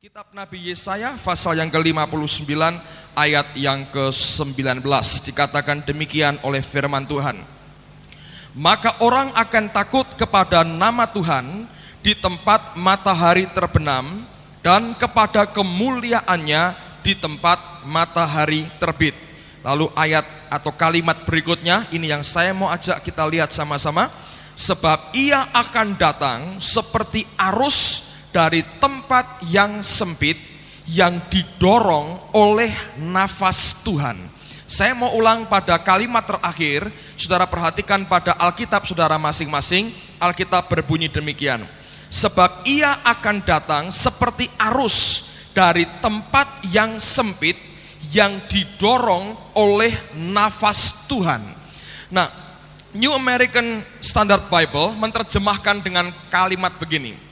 Kitab Nabi Yesaya pasal yang ke-59 ayat yang ke-19 dikatakan demikian oleh firman Tuhan. Maka orang akan takut kepada nama Tuhan di tempat matahari terbenam dan kepada kemuliaannya di tempat matahari terbit. Lalu ayat atau kalimat berikutnya ini yang saya mau ajak kita lihat sama-sama. Sebab ia akan datang seperti arus dari tempat yang sempit yang didorong oleh nafas Tuhan. Saya mau ulang pada kalimat terakhir. Saudara perhatikan pada Alkitab saudara masing-masing. Alkitab berbunyi demikian. Sebab ia akan datang seperti arus dari tempat yang sempit yang didorong oleh nafas Tuhan. Nah, New American Standard Bible menerjemahkan dengan kalimat begini.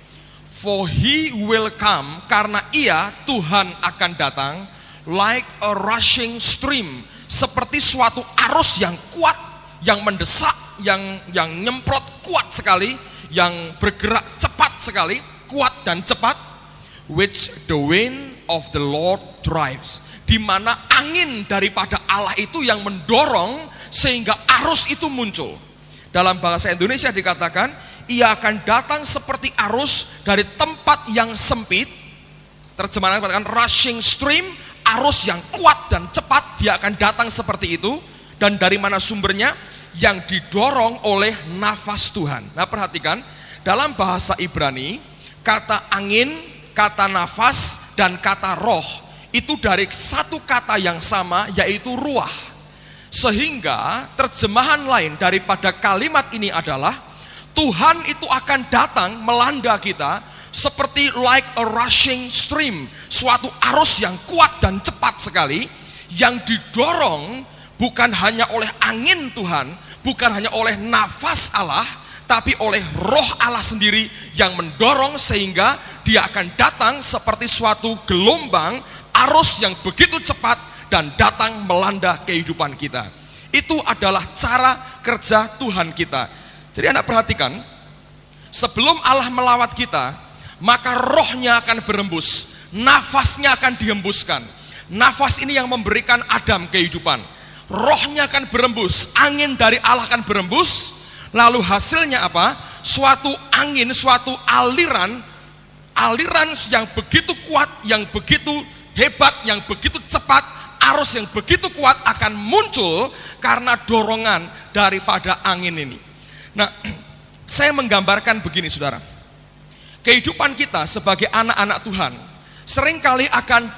For he will come, karena ia, Tuhan akan datang, like a rushing stream, seperti suatu arus yang kuat, yang mendesak, yang nyemprot kuat sekali, yang bergerak cepat sekali, kuat dan cepat, which the wind of the Lord drives, di mana angin daripada Allah itu yang mendorong sehingga arus itu muncul. Dalam bahasa Indonesia dikatakan, ia akan datang seperti arus dari tempat yang sempit. Terjemahan katakan rushing stream, arus yang kuat dan cepat, dia akan datang seperti itu. Dan dari mana sumbernya? Yang didorong oleh nafas Tuhan. Nah perhatikan, dalam bahasa Ibrani, kata angin, kata nafas, dan kata roh, itu dari satu kata yang sama, yaitu ruah. Sehingga terjemahan lain daripada kalimat ini adalah, Tuhan itu akan datang melanda kita seperti like a rushing stream, suatu arus yang kuat dan cepat sekali, yang didorong bukan hanya oleh angin Tuhan, bukan hanya oleh nafas Allah, tapi oleh roh Allah sendiri yang mendorong sehingga dia akan datang seperti suatu gelombang arus yang begitu cepat dan datang melanda kehidupan kita. Itu adalah cara kerja Tuhan kita. Jadi Anda perhatikan, sebelum Allah melawat kita, maka rohnya akan berembus, nafasnya akan dihembuskan. Nafas ini yang memberikan Adam kehidupan. Rohnya akan berembus, angin dari Allah akan berembus. Lalu hasilnya apa? Suatu angin, suatu aliran yang begitu kuat, yang begitu hebat, yang begitu cepat, arus yang begitu kuat akan muncul karena dorongan daripada angin ini. Nah, saya menggambarkan begini saudara. Kehidupan kita sebagai anak-anak Tuhan seringkali akan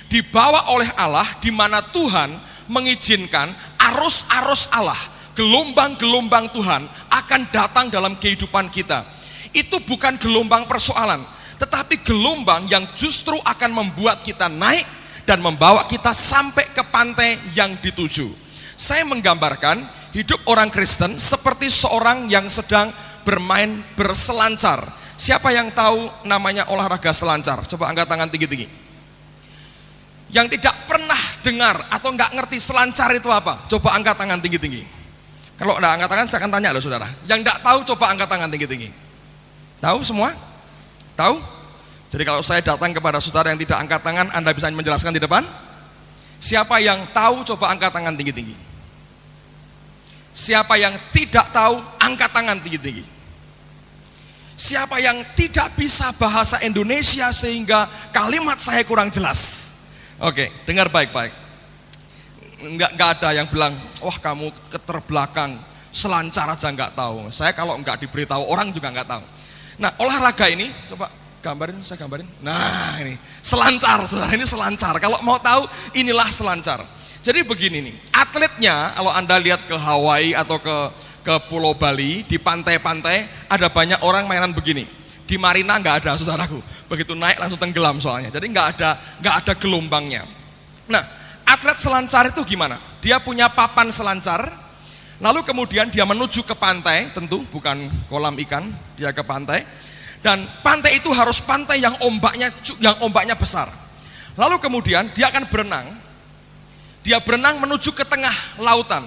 dibawa oleh Allah, di mana Tuhan mengizinkan arus-arus Allah, gelombang-gelombang Tuhan akan datang dalam kehidupan kita. Itu bukan gelombang persoalan, tetapi gelombang yang justru akan membuat kita naik dan membawa kita sampai ke pantai yang dituju. Saya menggambarkan hidup orang Kristen seperti seorang yang sedang bermain berselancar. Siapa yang tahu namanya olahraga selancar? Coba angkat tangan tinggi-tinggi. Yang tidak pernah dengar atau nggak ngerti selancar itu apa? Coba angkat tangan tinggi-tinggi. Kalau nggak angkat tangan saya akan tanya loh saudara. Yang nggak tahu coba angkat tangan tinggi-tinggi. Tahu semua? Tahu? Jadi kalau saya datang kepada saudara yang tidak angkat tangan, Anda bisa menjelaskan di depan? Siapa yang tahu coba angkat tangan tinggi-tinggi. Siapa yang tidak tahu, angkat tangan tinggi-tinggi. Siapa yang tidak bisa bahasa Indonesia sehingga kalimat saya kurang jelas? Oke, dengar baik-baik. Enggak ada yang bilang, wah kamu keterbelakang, selancar aja enggak tahu. Saya kalau enggak diberitahu orang juga enggak tahu. Nah, olahraga ini, coba gambarin, saya gambarin. Nah, ini selancar, saudara, ini selancar. Kalau mau tahu, inilah selancar. Jadi begini nih, atletnya kalau Anda lihat ke Hawaii atau ke Pulau Bali, di pantai-pantai ada banyak orang mainan begini. Di Marina nggak ada saudaraku, begitu naik langsung tenggelam soalnya. Jadi nggak ada gelombangnya. Nah, atlet selancar itu gimana? Dia punya papan selancar, lalu kemudian dia menuju ke pantai, tentu bukan kolam ikan, dia ke pantai. Dan pantai itu harus pantai yang ombaknya besar. Lalu kemudian dia akan berenang. Dia berenang menuju ke tengah lautan.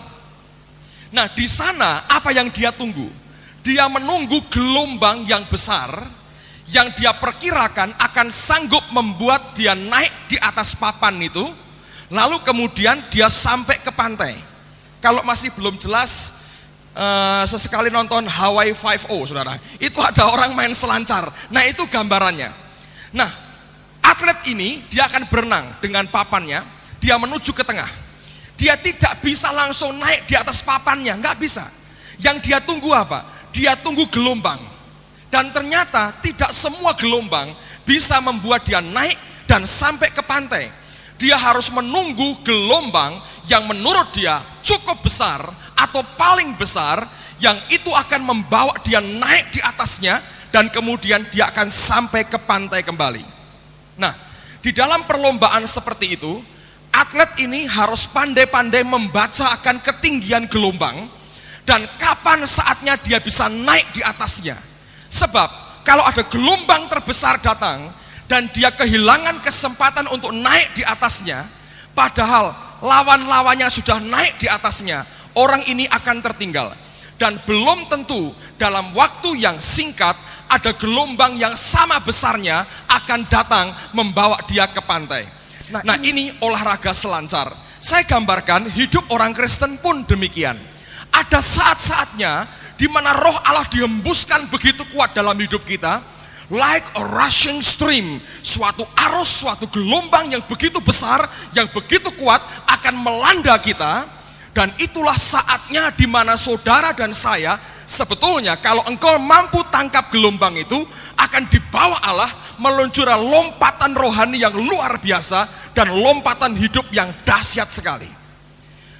Nah, di sana apa yang dia tunggu? Dia menunggu gelombang yang besar yang dia perkirakan akan sanggup membuat dia naik di atas papan itu, lalu kemudian dia sampai ke pantai. Kalau masih belum jelas, sesekali nonton Hawaii 5-0, saudara. Itu ada orang main selancar. Nah, itu gambarannya. Nah, atlet ini dia akan berenang dengan papannya, dia menuju ke tengah. Dia tidak bisa langsung naik di atas papannya, nggak bisa. Yang dia tunggu apa? Dia tunggu gelombang. Dan ternyata tidak semua gelombang bisa membuat dia naik dan sampai ke pantai. Dia harus menunggu gelombang yang menurut dia cukup besar atau paling besar, yang itu akan membawa dia naik di atasnya dan kemudian dia akan sampai ke pantai kembali. Nah, di dalam perlombaan seperti itu, atlet ini harus pandai-pandai membaca akan ketinggian gelombang dan kapan saatnya dia bisa naik di atasnya. Sebab kalau ada gelombang terbesar datang dan dia kehilangan kesempatan untuk naik di atasnya, padahal lawan-lawannya sudah naik di atasnya, orang ini akan tertinggal. Dan belum tentu dalam waktu yang singkat ada gelombang yang sama besarnya akan datang membawa dia ke pantai. Nah, ini olahraga selancar. Saya gambarkan hidup orang Kristen pun demikian. Ada saat-saatnya di mana roh Allah dihembuskan begitu kuat dalam hidup kita, like a rushing stream, suatu arus, suatu gelombang yang begitu besar, yang begitu kuat akan melanda kita. Dan itulah saatnya di mana saudara dan saya, sebetulnya kalau engkau mampu tangkap gelombang itu, akan dibawa Allah meluncur lompatan rohani yang luar biasa dan lompatan hidup yang dahsyat sekali.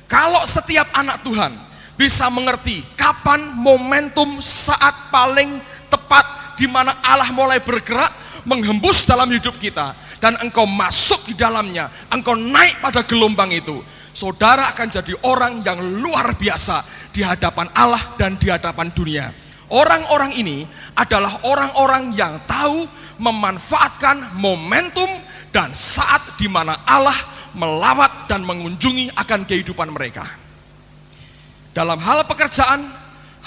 Kalau setiap anak Tuhan bisa mengerti kapan momentum saat paling tepat di mana Allah mulai bergerak menghembus dalam hidup kita, dan engkau masuk di dalamnya, engkau naik pada gelombang itu, saudara akan jadi orang yang luar biasa di hadapan Allah dan di hadapan dunia. Orang-orang ini adalah orang-orang yang tahu memanfaatkan momentum dan saat di mana Allah melawat dan mengunjungi akan kehidupan mereka. Dalam hal pekerjaan,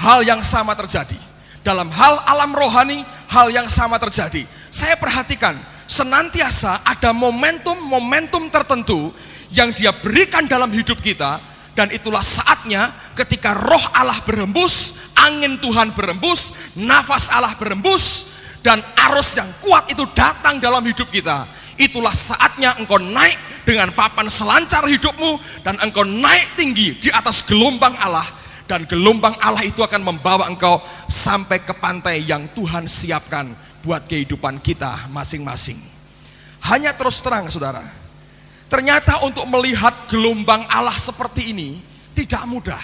hal yang sama terjadi. Dalam hal alam rohani, hal yang sama terjadi. Saya perhatikan, senantiasa ada momentum-momentum tertentu yang dia berikan dalam hidup kita, dan itulah saatnya ketika roh Allah berhembus, angin Tuhan berhembus, nafas Allah berhembus, dan arus yang kuat itu datang dalam hidup kita. Itulah saatnya engkau naik dengan papan selancar hidupmu, dan engkau naik tinggi di atas gelombang Allah, dan gelombang Allah itu akan membawa engkau sampai ke pantai yang Tuhan siapkan buat kehidupan kita masing-masing. Hanya terus terang, saudara, ternyata untuk melihat gelombang Allah seperti ini tidak mudah.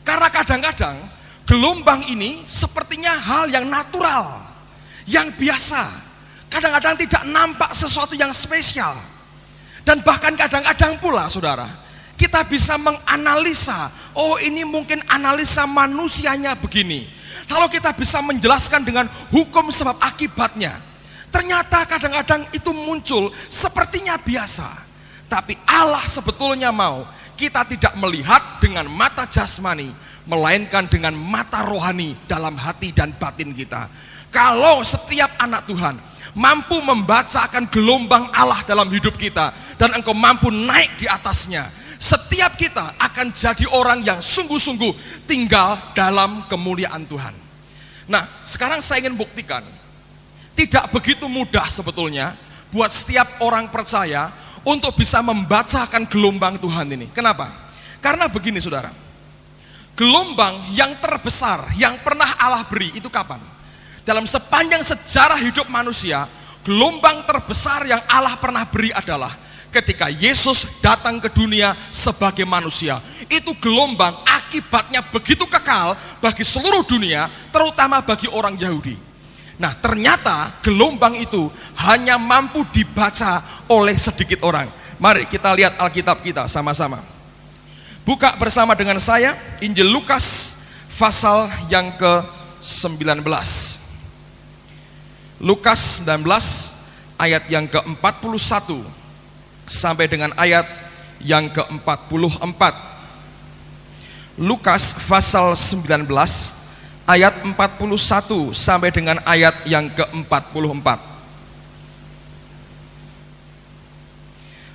Karena kadang-kadang gelombang ini sepertinya hal yang natural, yang biasa. Kadang-kadang tidak nampak sesuatu yang spesial. Dan bahkan kadang-kadang pula, saudara, kita bisa menganalisa, oh ini mungkin analisa manusianya begini. Lalu kita bisa menjelaskan dengan hukum sebab akibatnya. Ternyata kadang-kadang itu muncul sepertinya biasa. Tapi Allah sebetulnya mau kita tidak melihat dengan mata jasmani, melainkan dengan mata rohani dalam hati dan batin kita. Kalau setiap anak Tuhan mampu membaca akan gelombang Allah dalam hidup kita, dan engkau mampu naik di atasnya, setiap kita akan jadi orang yang sungguh-sungguh tinggal dalam kemuliaan Tuhan. Nah, sekarang saya ingin buktikan, tidak begitu mudah sebetulnya buat setiap orang percaya untuk bisa membaca akan gelombang Tuhan ini. Kenapa? Karena begini, saudara, gelombang yang terbesar yang pernah Allah beri itu kapan? Dalam sepanjang sejarah hidup manusia, gelombang terbesar yang Allah pernah beri adalah ketika Yesus datang ke dunia sebagai manusia. Itu gelombang akibatnya begitu kekal bagi seluruh dunia, terutama bagi orang Yahudi. Nah, ternyata gelombang itu hanya mampu dibaca oleh sedikit orang. Mari kita lihat Alkitab kita sama-sama. Buka bersama dengan saya Injil Lukas pasal yang ke-19. Lukas 19 ayat yang ke-41 sampai dengan ayat yang ke-44. Lukas pasal 19 ayat 41 sampai dengan ayat yang ke-44.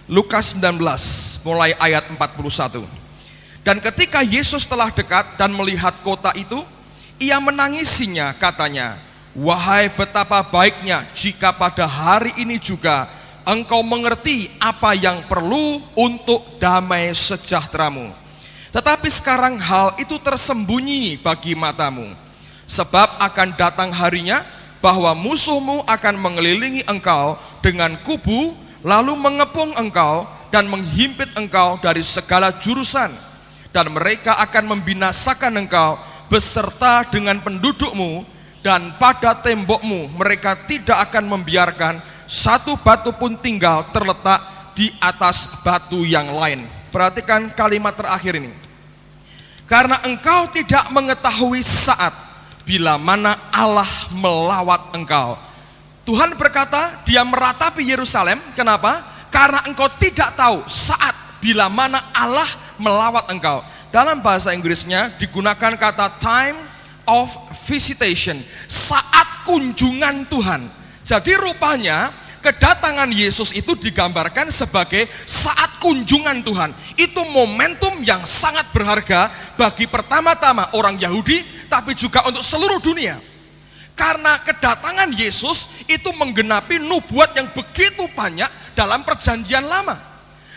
Lukas 19 mulai ayat 41. Dan ketika Yesus telah dekat dan melihat kota itu, ia menangisinya, katanya, "Wahai betapa baiknya jika pada hari ini juga engkau mengerti apa yang perlu untuk damai sejahteramu. Tetapi sekarang hal itu tersembunyi bagi matamu. Sebab akan datang harinya bahwa musuhmu akan mengelilingi engkau dengan kubu, lalu mengepung engkau dan menghimpit engkau dari segala jurusan. Dan mereka akan membinasakan engkau beserta dengan pendudukmu, dan pada tembokmu mereka tidak akan membiarkan satu batu pun tinggal terletak di atas batu yang lain." Perhatikan kalimat terakhir ini. "Karena engkau tidak mengetahui saat bila mana Allah melawat engkau." Tuhan berkata, dia meratapi Yerusalem. Kenapa? Karena engkau tidak tahu saat bila mana Allah melawat engkau. Dalam bahasa Inggrisnya digunakan kata time of visitation, saat kunjungan Tuhan. Jadi rupanya kedatangan Yesus itu digambarkan sebagai saat kunjungan Tuhan. Itu momentum yang sangat berharga bagi pertama-tama orang Yahudi, tapi juga untuk seluruh dunia. Karena kedatangan Yesus itu menggenapi nubuat yang begitu banyak dalam perjanjian lama.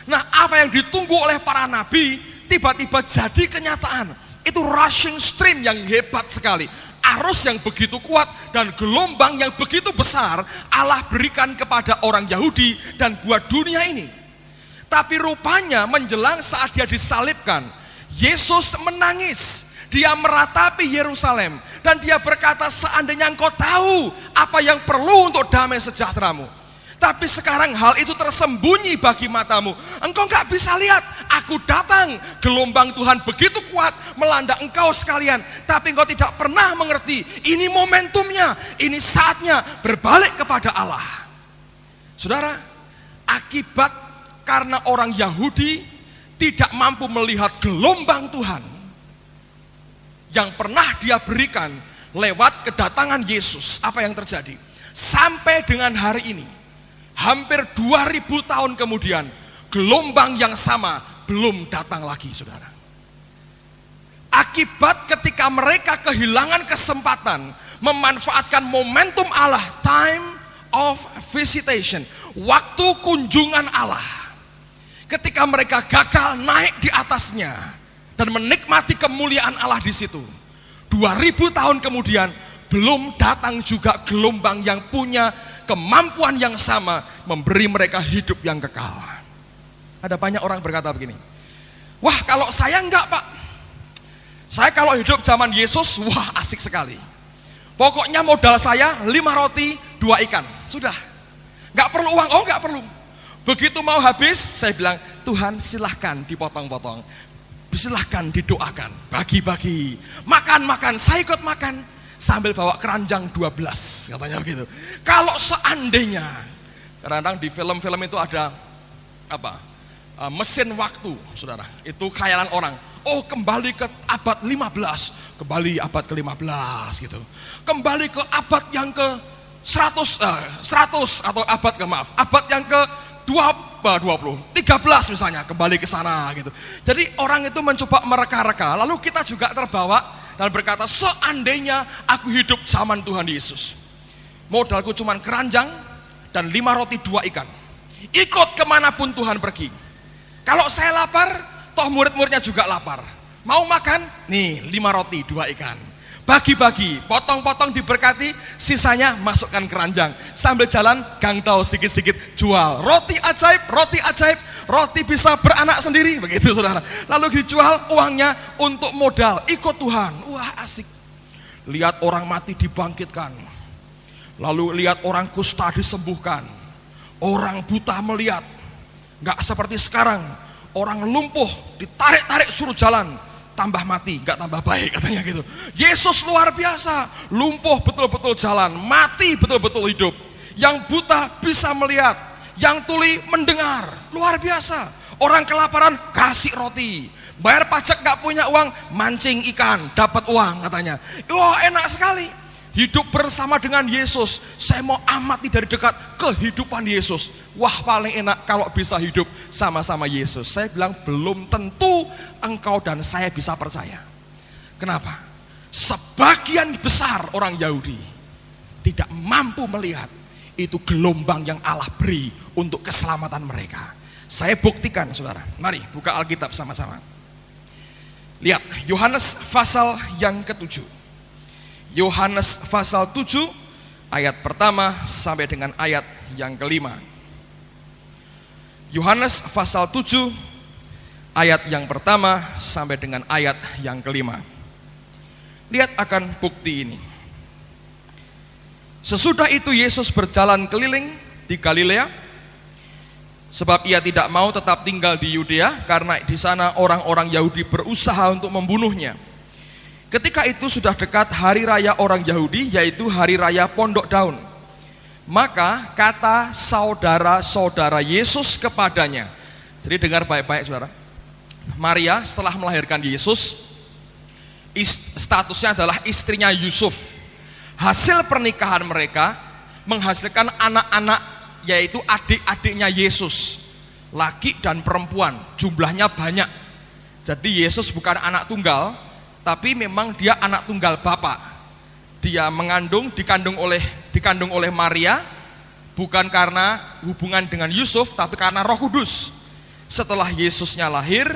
Nah, apa yang ditunggu oleh para nabi tiba-tiba jadi kenyataan. Itu rushing stream yang hebat sekali. Arus yang begitu kuat dan gelombang yang begitu besar Allah berikan kepada orang Yahudi dan buat dunia ini. Tapi rupanya menjelang saat dia disalibkan, Yesus menangis. Dia meratapi Yerusalem dan dia berkata, "Seandainya engkau tahu apa yang perlu untuk damai sejahteramu, tapi sekarang hal itu tersembunyi bagi matamu. Engkau gak bisa lihat, aku datang, gelombang Tuhan begitu kuat melanda engkau sekalian, tapi engkau tidak pernah mengerti, ini momentumnya, ini saatnya berbalik kepada Allah." Saudara, akibat karena orang Yahudi tidak mampu melihat gelombang Tuhan yang pernah dia berikan lewat kedatangan Yesus, apa yang terjadi? Sampai dengan hari ini, hampir 2000 tahun kemudian, gelombang yang sama belum datang lagi, saudara. Akibat ketika mereka kehilangan kesempatan memanfaatkan momentum Allah, time of visitation, waktu kunjungan Allah. Ketika mereka gagal naik di atasnya dan menikmati kemuliaan Allah di situ, 2000 tahun kemudian belum datang juga gelombang yang punya kemampuan yang sama memberi mereka hidup yang kekal. Ada banyak orang berkata begini, "Wah, kalau saya enggak, Pak. Saya kalau hidup zaman Yesus, wah asik sekali. Pokoknya modal saya 5 roti 2 ikan. Sudah. Enggak perlu uang." Oh, enggak perlu. Begitu mau habis, saya bilang, "Tuhan, silahkan dipotong-potong. Silahkan didoakan, bagi-bagi, makan-makan." Saya ikut makan sambil bawa keranjang 12, katanya begitu. Kalau seandainya, kadang-kadang di film-film itu ada mesin waktu, saudara. Itu khayalan orang. Oh, kembali ke abad 15, kembali abad ke-15 gitu. Kembali ke abad yang ke 100 atau abad yang ke 20, 13 misalnya, kembali ke sana gitu. Jadi orang itu mencoba mereka-reka, lalu kita juga terbawa dan berkata, "Seandainya aku hidup zaman Tuhan Yesus, modalku cuma keranjang dan 5 roti 2 ikan, ikut kemanapun Tuhan pergi. Kalau saya lapar, toh murid-muridnya juga lapar, mau makan, nih 5 roti 2 ikan, bagi-bagi, potong-potong diberkati, sisanya masukkan keranjang, sambil jalan gang tau sedikit-sedikit jual, roti ajaib, roti bisa beranak sendiri," begitu, saudara. Lalu dijual, uangnya untuk modal, ikut Tuhan. Wah, asik. Lihat orang mati dibangkitkan, lalu lihat orang kusta disembuhkan, orang buta melihat. Nggak seperti sekarang, orang lumpuh ditarik-tarik suruh jalan, tambah mati, nggak tambah baik, katanya gitu. Yesus luar biasa, lumpuh betul-betul jalan, mati betul-betul hidup. Yang buta bisa melihat, yang tuli mendengar, luar biasa. Orang kelaparan kasih roti, Bayar pajak gak punya uang, mancing ikan, dapat uang katanya. Wah, enak sekali. Hidup bersama dengan Yesus. Saya mau amati dari dekat kehidupan Yesus. Wah, paling enak kalau bisa hidup sama-sama Yesus. Saya bilang belum tentu engkau dan saya bisa percaya. Kenapa? Sebagian besar orang Yahudi tidak mampu melihat itu gelombang yang Allah beri untuk keselamatan mereka. Saya buktikan, saudara. Mari buka Alkitab sama-sama. Lihat, Yohanes pasal yang ke-7. Yohanes pasal 7 ayat pertama sampai dengan ayat yang ke-5. Yohanes pasal 7 ayat yang pertama sampai dengan ayat yang ke-5. Lihat akan bukti ini. Sesudah itu Yesus berjalan keliling di Galilea, sebab ia tidak mau tetap tinggal di Yudea karena di sana orang-orang Yahudi berusaha untuk membunuhnya. Ketika itu sudah dekat hari raya orang Yahudi, yaitu hari raya Pondok Daun. Maka kata saudara-saudara Yesus kepadanya. Jadi dengar baik-baik, saudara. Maria setelah melahirkan Yesus, statusnya adalah istrinya Yusuf. Hasil pernikahan mereka menghasilkan anak-anak, yaitu adik-adiknya Yesus, laki dan perempuan, jumlahnya banyak. Jadi Yesus bukan anak tunggal, tapi memang dia anak tunggal Bapa. Dia dikandung oleh Maria, bukan karena hubungan dengan Yusuf, tapi karena Roh Kudus. Setelah Yesusnya lahir,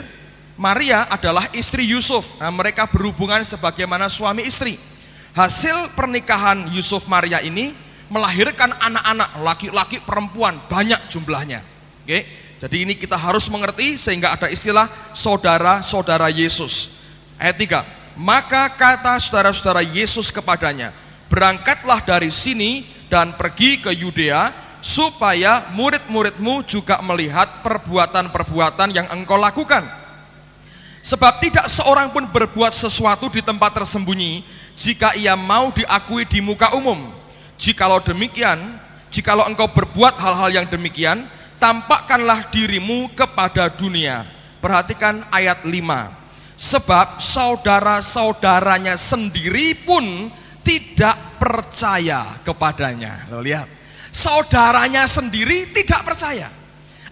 Maria adalah istri Yusuf. Nah, mereka berhubungan sebagaimana suami istri. Hasil pernikahan Yusuf Maria ini melahirkan anak-anak, laki-laki, perempuan, banyak jumlahnya. Oke, jadi ini kita harus mengerti sehingga ada istilah saudara-saudara Yesus. Ayat 3, maka kata saudara-saudara Yesus kepadanya, berangkatlah dari sini dan pergi ke Yudea, supaya murid-muridmu juga melihat perbuatan-perbuatan yang engkau lakukan. Sebab tidak seorang pun berbuat sesuatu di tempat tersembunyi, jika ia mau diakui di muka umum. Jikalau engkau berbuat hal-hal yang demikian, tampakkanlah dirimu kepada dunia. Perhatikan ayat 5. Sebab saudara-saudaranya sendiri pun tidak percaya kepadanya. Loh, lihat, saudaranya sendiri tidak percaya,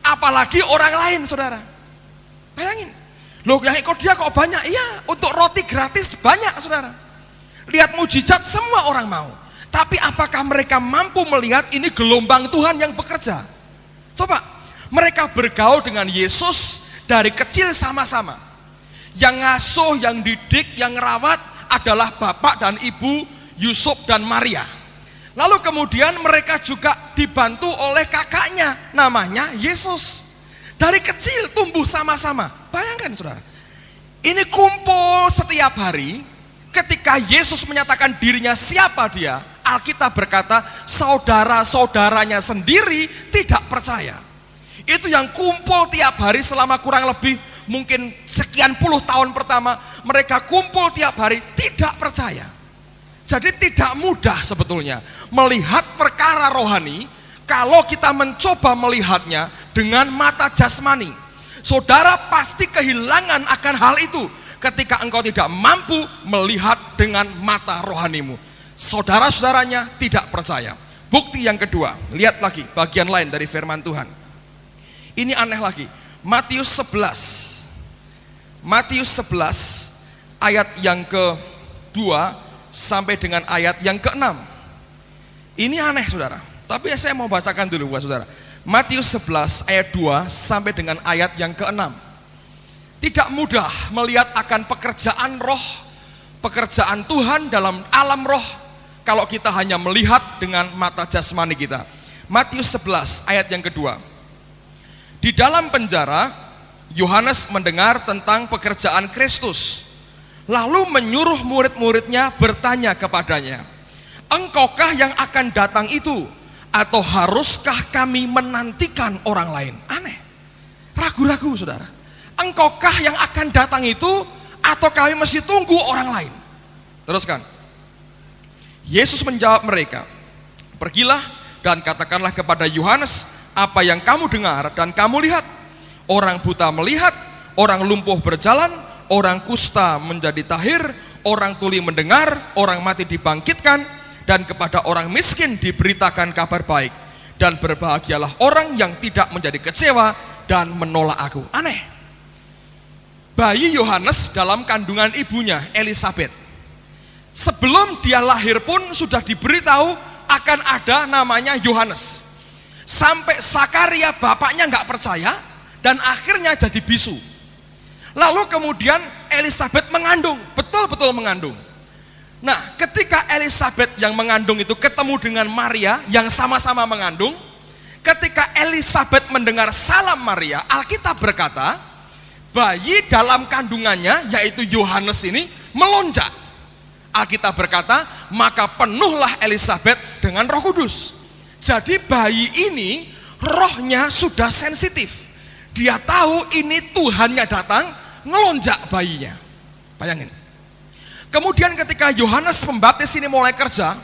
apalagi orang lain, saudara. Bayangin, loh yang ikut dia kok banyak? Iya, untuk roti gratis banyak, saudara. Lihat mujizat semua orang mau. Tapi apakah mereka mampu melihat ini gelombang Tuhan yang bekerja? Coba, mereka bergaul dengan Yesus dari kecil sama-sama. Yang ngasuh, yang didik, yang ngerawat adalah bapak dan ibu Yusuf dan Maria. Lalu kemudian mereka juga dibantu oleh kakaknya, namanya Yesus. Dari kecil tumbuh sama-sama. Bayangkan, saudara. Ini kumpul setiap hari. Ketika Yesus menyatakan dirinya siapa dia, Alkitab berkata saudara-saudaranya sendiri tidak percaya. Itu yang kumpul tiap hari selama kurang lebih mungkin sekian puluh tahun pertama. Mereka kumpul tiap hari tidak percaya. Jadi tidak mudah sebetulnya melihat perkara rohani kalau kita mencoba melihatnya dengan mata jasmani. Saudara pasti kehilangan akan hal itu ketika engkau tidak mampu melihat dengan mata rohanimu. Saudara-saudaranya tidak percaya. Bukti yang kedua, lihat lagi bagian lain dari firman Tuhan. Ini aneh lagi. Matius 11 ayat yang ke-2 sampai dengan ayat yang ke-6. Ini aneh, saudara. Tapi saya mau bacakan dulu buat saudara. Matius 11 ayat 2 sampai dengan ayat yang ke-6. Tidak mudah melihat akan pekerjaan roh, pekerjaan Tuhan dalam alam roh kalau kita hanya melihat dengan mata jasmani kita. Matius 11 ayat yang kedua. Di dalam penjara, Yohanes mendengar tentang pekerjaan Kristus, lalu menyuruh murid-muridnya bertanya kepadanya, engkaukah yang akan datang itu, atau haruskah kami menantikan orang lain? Aneh, ragu-ragu, saudara. Engkaukah yang akan datang itu, atau kami mesti tunggu orang lain? Teruskan. Yesus menjawab mereka, pergilah dan katakanlah kepada Yohanes apa yang kamu dengar dan kamu lihat. Orang buta melihat, orang lumpuh berjalan, orang kusta menjadi tahir, orang tuli mendengar, orang mati dibangkitkan, dan kepada orang miskin diberitakan kabar baik. Dan berbahagialah orang yang tidak menjadi kecewa dan menolak aku. Aneh. Bayi Yohanes dalam kandungan ibunya Elisabeth, sebelum dia lahir pun sudah diberitahu akan ada namanya Yohanes. Sampai Zakaria bapaknya nggak percaya dan akhirnya jadi bisu. Lalu kemudian Elisabeth mengandung, betul-betul mengandung. Nah, ketika Elisabeth yang mengandung itu ketemu dengan Maria yang sama-sama mengandung, ketika Elisabeth mendengar salam Maria, Alkitab berkata, bayi dalam kandungannya yaitu Yohanes ini melonjak. Alkitab berkata, maka penuhlah Elisabeth dengan Roh Kudus. Jadi bayi ini rohnya sudah sensitif. Dia tahu ini Tuhannya datang, ngelonjak bayinya. Bayangin. Kemudian ketika Yohanes Pembaptis ini mulai kerja,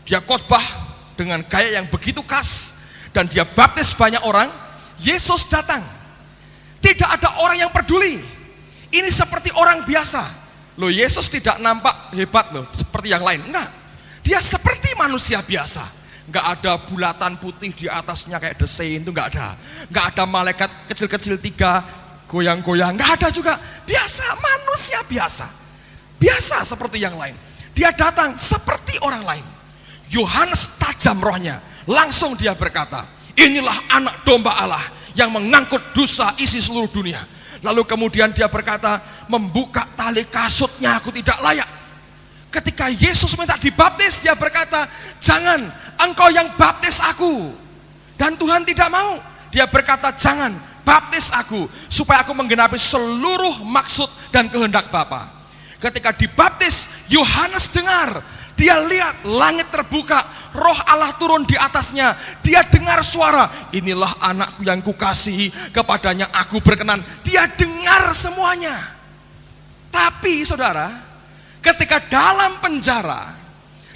dia khotbah dengan gaya yang begitu khas dan dia baptis banyak orang. Yesus datang. Tidak ada orang yang peduli. Ini seperti orang biasa. Loh, Yesus tidak nampak hebat loh seperti yang lain. Enggak. Dia seperti manusia biasa. Enggak ada bulatan putih di atasnya kayak The Saint, itu enggak ada. Enggak ada malaikat kecil-kecil 3 goyang-goyang, enggak ada juga. Biasa, manusia biasa. Biasa seperti yang lain. Dia datang seperti orang lain. Yohanes tajam rohnya. Langsung dia berkata, inilah anak domba Allah yang mengangkut dosa isi seluruh dunia. Lalu kemudian dia berkata, membuka tali kasutnya aku tidak layak. Ketika Yesus minta dibaptis, dia berkata, jangan, engkau yang baptis aku. Dan Tuhan tidak mau. Dia berkata, jangan, baptis aku, supaya aku menggenapi seluruh maksud dan kehendak Bapa. Ketika dibaptis, Yohanes dengar, dia lihat langit terbuka, roh Allah turun di atasnya. Dia dengar suara, inilah anakku yang kukasihi, kepadanya aku berkenan. Dia dengar semuanya. Tapi saudara, ketika dalam penjara,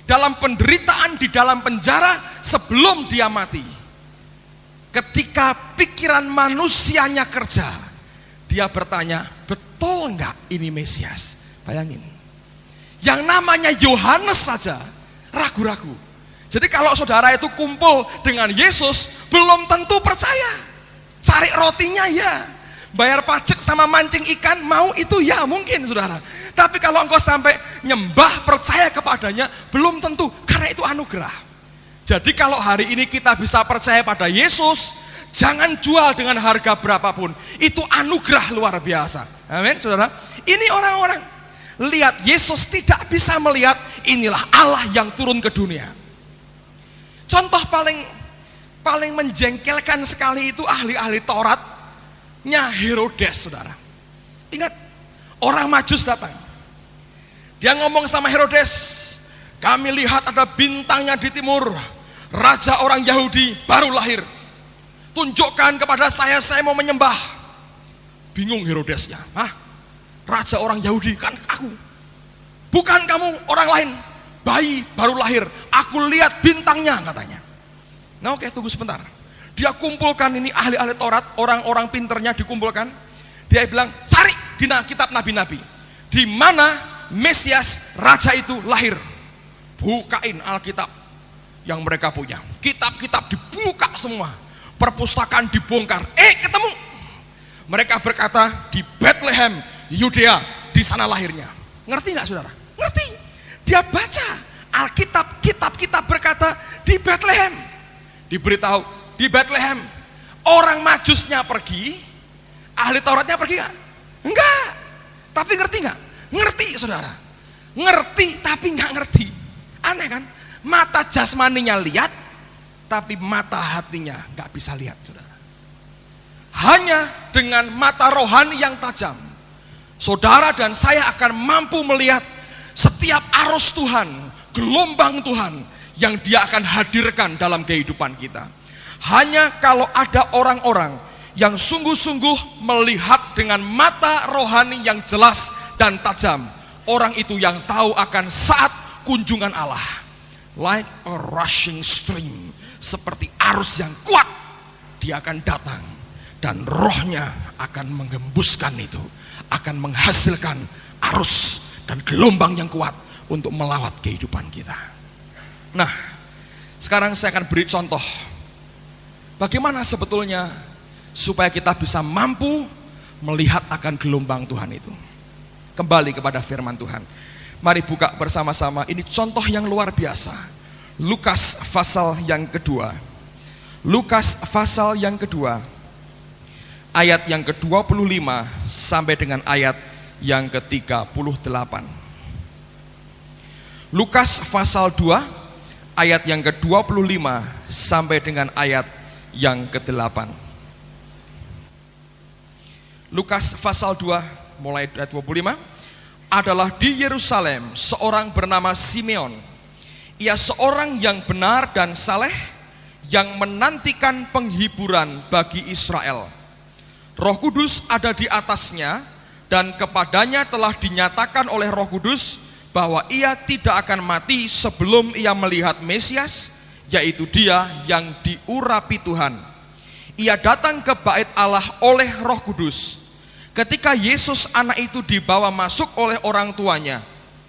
dalam penderitaan di dalam penjara sebelum dia mati, ketika pikiran manusianya kerja, dia bertanya, betul enggak ini Mesias? Bayangin. Yang namanya Yohanes saja ragu-ragu. Jadi kalau saudara itu kumpul dengan Yesus, belum tentu percaya. Cari rotinya ya, bayar pajak sama mancing ikan, mau itu ya mungkin saudara. Tapi kalau engkau sampai nyembah percaya kepadanya, belum tentu, karena itu anugerah. Jadi kalau hari ini kita bisa percaya pada Yesus, jangan jual dengan harga berapapun. Itu anugerah luar biasa. Amin saudara. Ini orang-orang lihat Yesus tidak bisa melihat inilah Allah yang turun ke dunia. Contoh paling menjengkelkan sekali itu ahli-ahli Tauratnya Herodes, saudara. Ingat, orang Majus datang. Dia ngomong sama Herodes, kami lihat ada bintangnya di timur, raja orang Yahudi baru lahir. Tunjukkan kepada saya mau menyembah. Bingung Herodesnya, raja orang Yahudi kan aku, bukan kamu orang lain. Bayi baru lahir, aku lihat bintangnya katanya. Nah oke, tunggu sebentar. Dia kumpulkan ini ahli-ahli Taurat, orang-orang pinternya dikumpulkan. Dia bilang, cari di kitab nabi-nabi, di mana Mesias raja itu lahir. Bukain Alkitab yang mereka punya, kitab-kitab dibuka semua, perpustakaan dibongkar. Ketemu. Mereka berkata di Bethlehem, Yudea, di sana lahirnya. Ngerti nggak saudara? Ngerti. Dia baca Alkitab, kitab-kitab berkata di Bethlehem. Diberitahu di Bethlehem. Orang Majusnya pergi, ahli Tauratnya pergi nggak? Enggak. Tapi ngerti nggak? Ngerti saudara. Ngerti tapi nggak ngerti. Aneh kan? Mata jasmaninya lihat, tapi mata hatinya nggak bisa lihat saudara. Hanya dengan mata rohani yang tajam, saudara dan saya akan mampu melihat setiap arus Tuhan, gelombang Tuhan yang dia akan hadirkan dalam kehidupan kita. Hanya kalau ada orang-orang yang sungguh-sungguh melihat dengan mata rohani yang jelas dan tajam, orang itu yang tahu akan saat kunjungan Allah. Like a rushing stream, seperti arus yang kuat, dia akan datang dan rohnya akan menggembuskan itu. akan menghasilkan arus dan gelombang yang kuat untuk melawat kehidupan kita. Nah, sekarang saya akan beri contoh bagaimana sebetulnya supaya kita bisa mampu melihat akan gelombang Tuhan itu. Kembali kepada firman Tuhan. Mari buka bersama-sama, ini contoh yang luar biasa. Lukas pasal yang kedua. Lukas pasal yang kedua, ayat yang ke-25 sampai dengan ayat yang ke-38. Lukas pasal 2, ayat yang ke-25 sampai dengan ayat yang ke-8. Lukas pasal 2 mulai ayat 25. Adalah di Yerusalem seorang bernama Simeon. Ia seorang yang benar dan saleh, yang menantikan penghiburan bagi Israel. Roh Kudus ada di atasnya, dan kepadanya telah dinyatakan oleh Roh Kudus bahwa ia tidak akan mati sebelum ia melihat Mesias, yaitu Dia yang diurapi Tuhan. Ia datang ke bait Allah oleh Roh Kudus. Ketika Yesus anak itu dibawa masuk oleh orang tuanya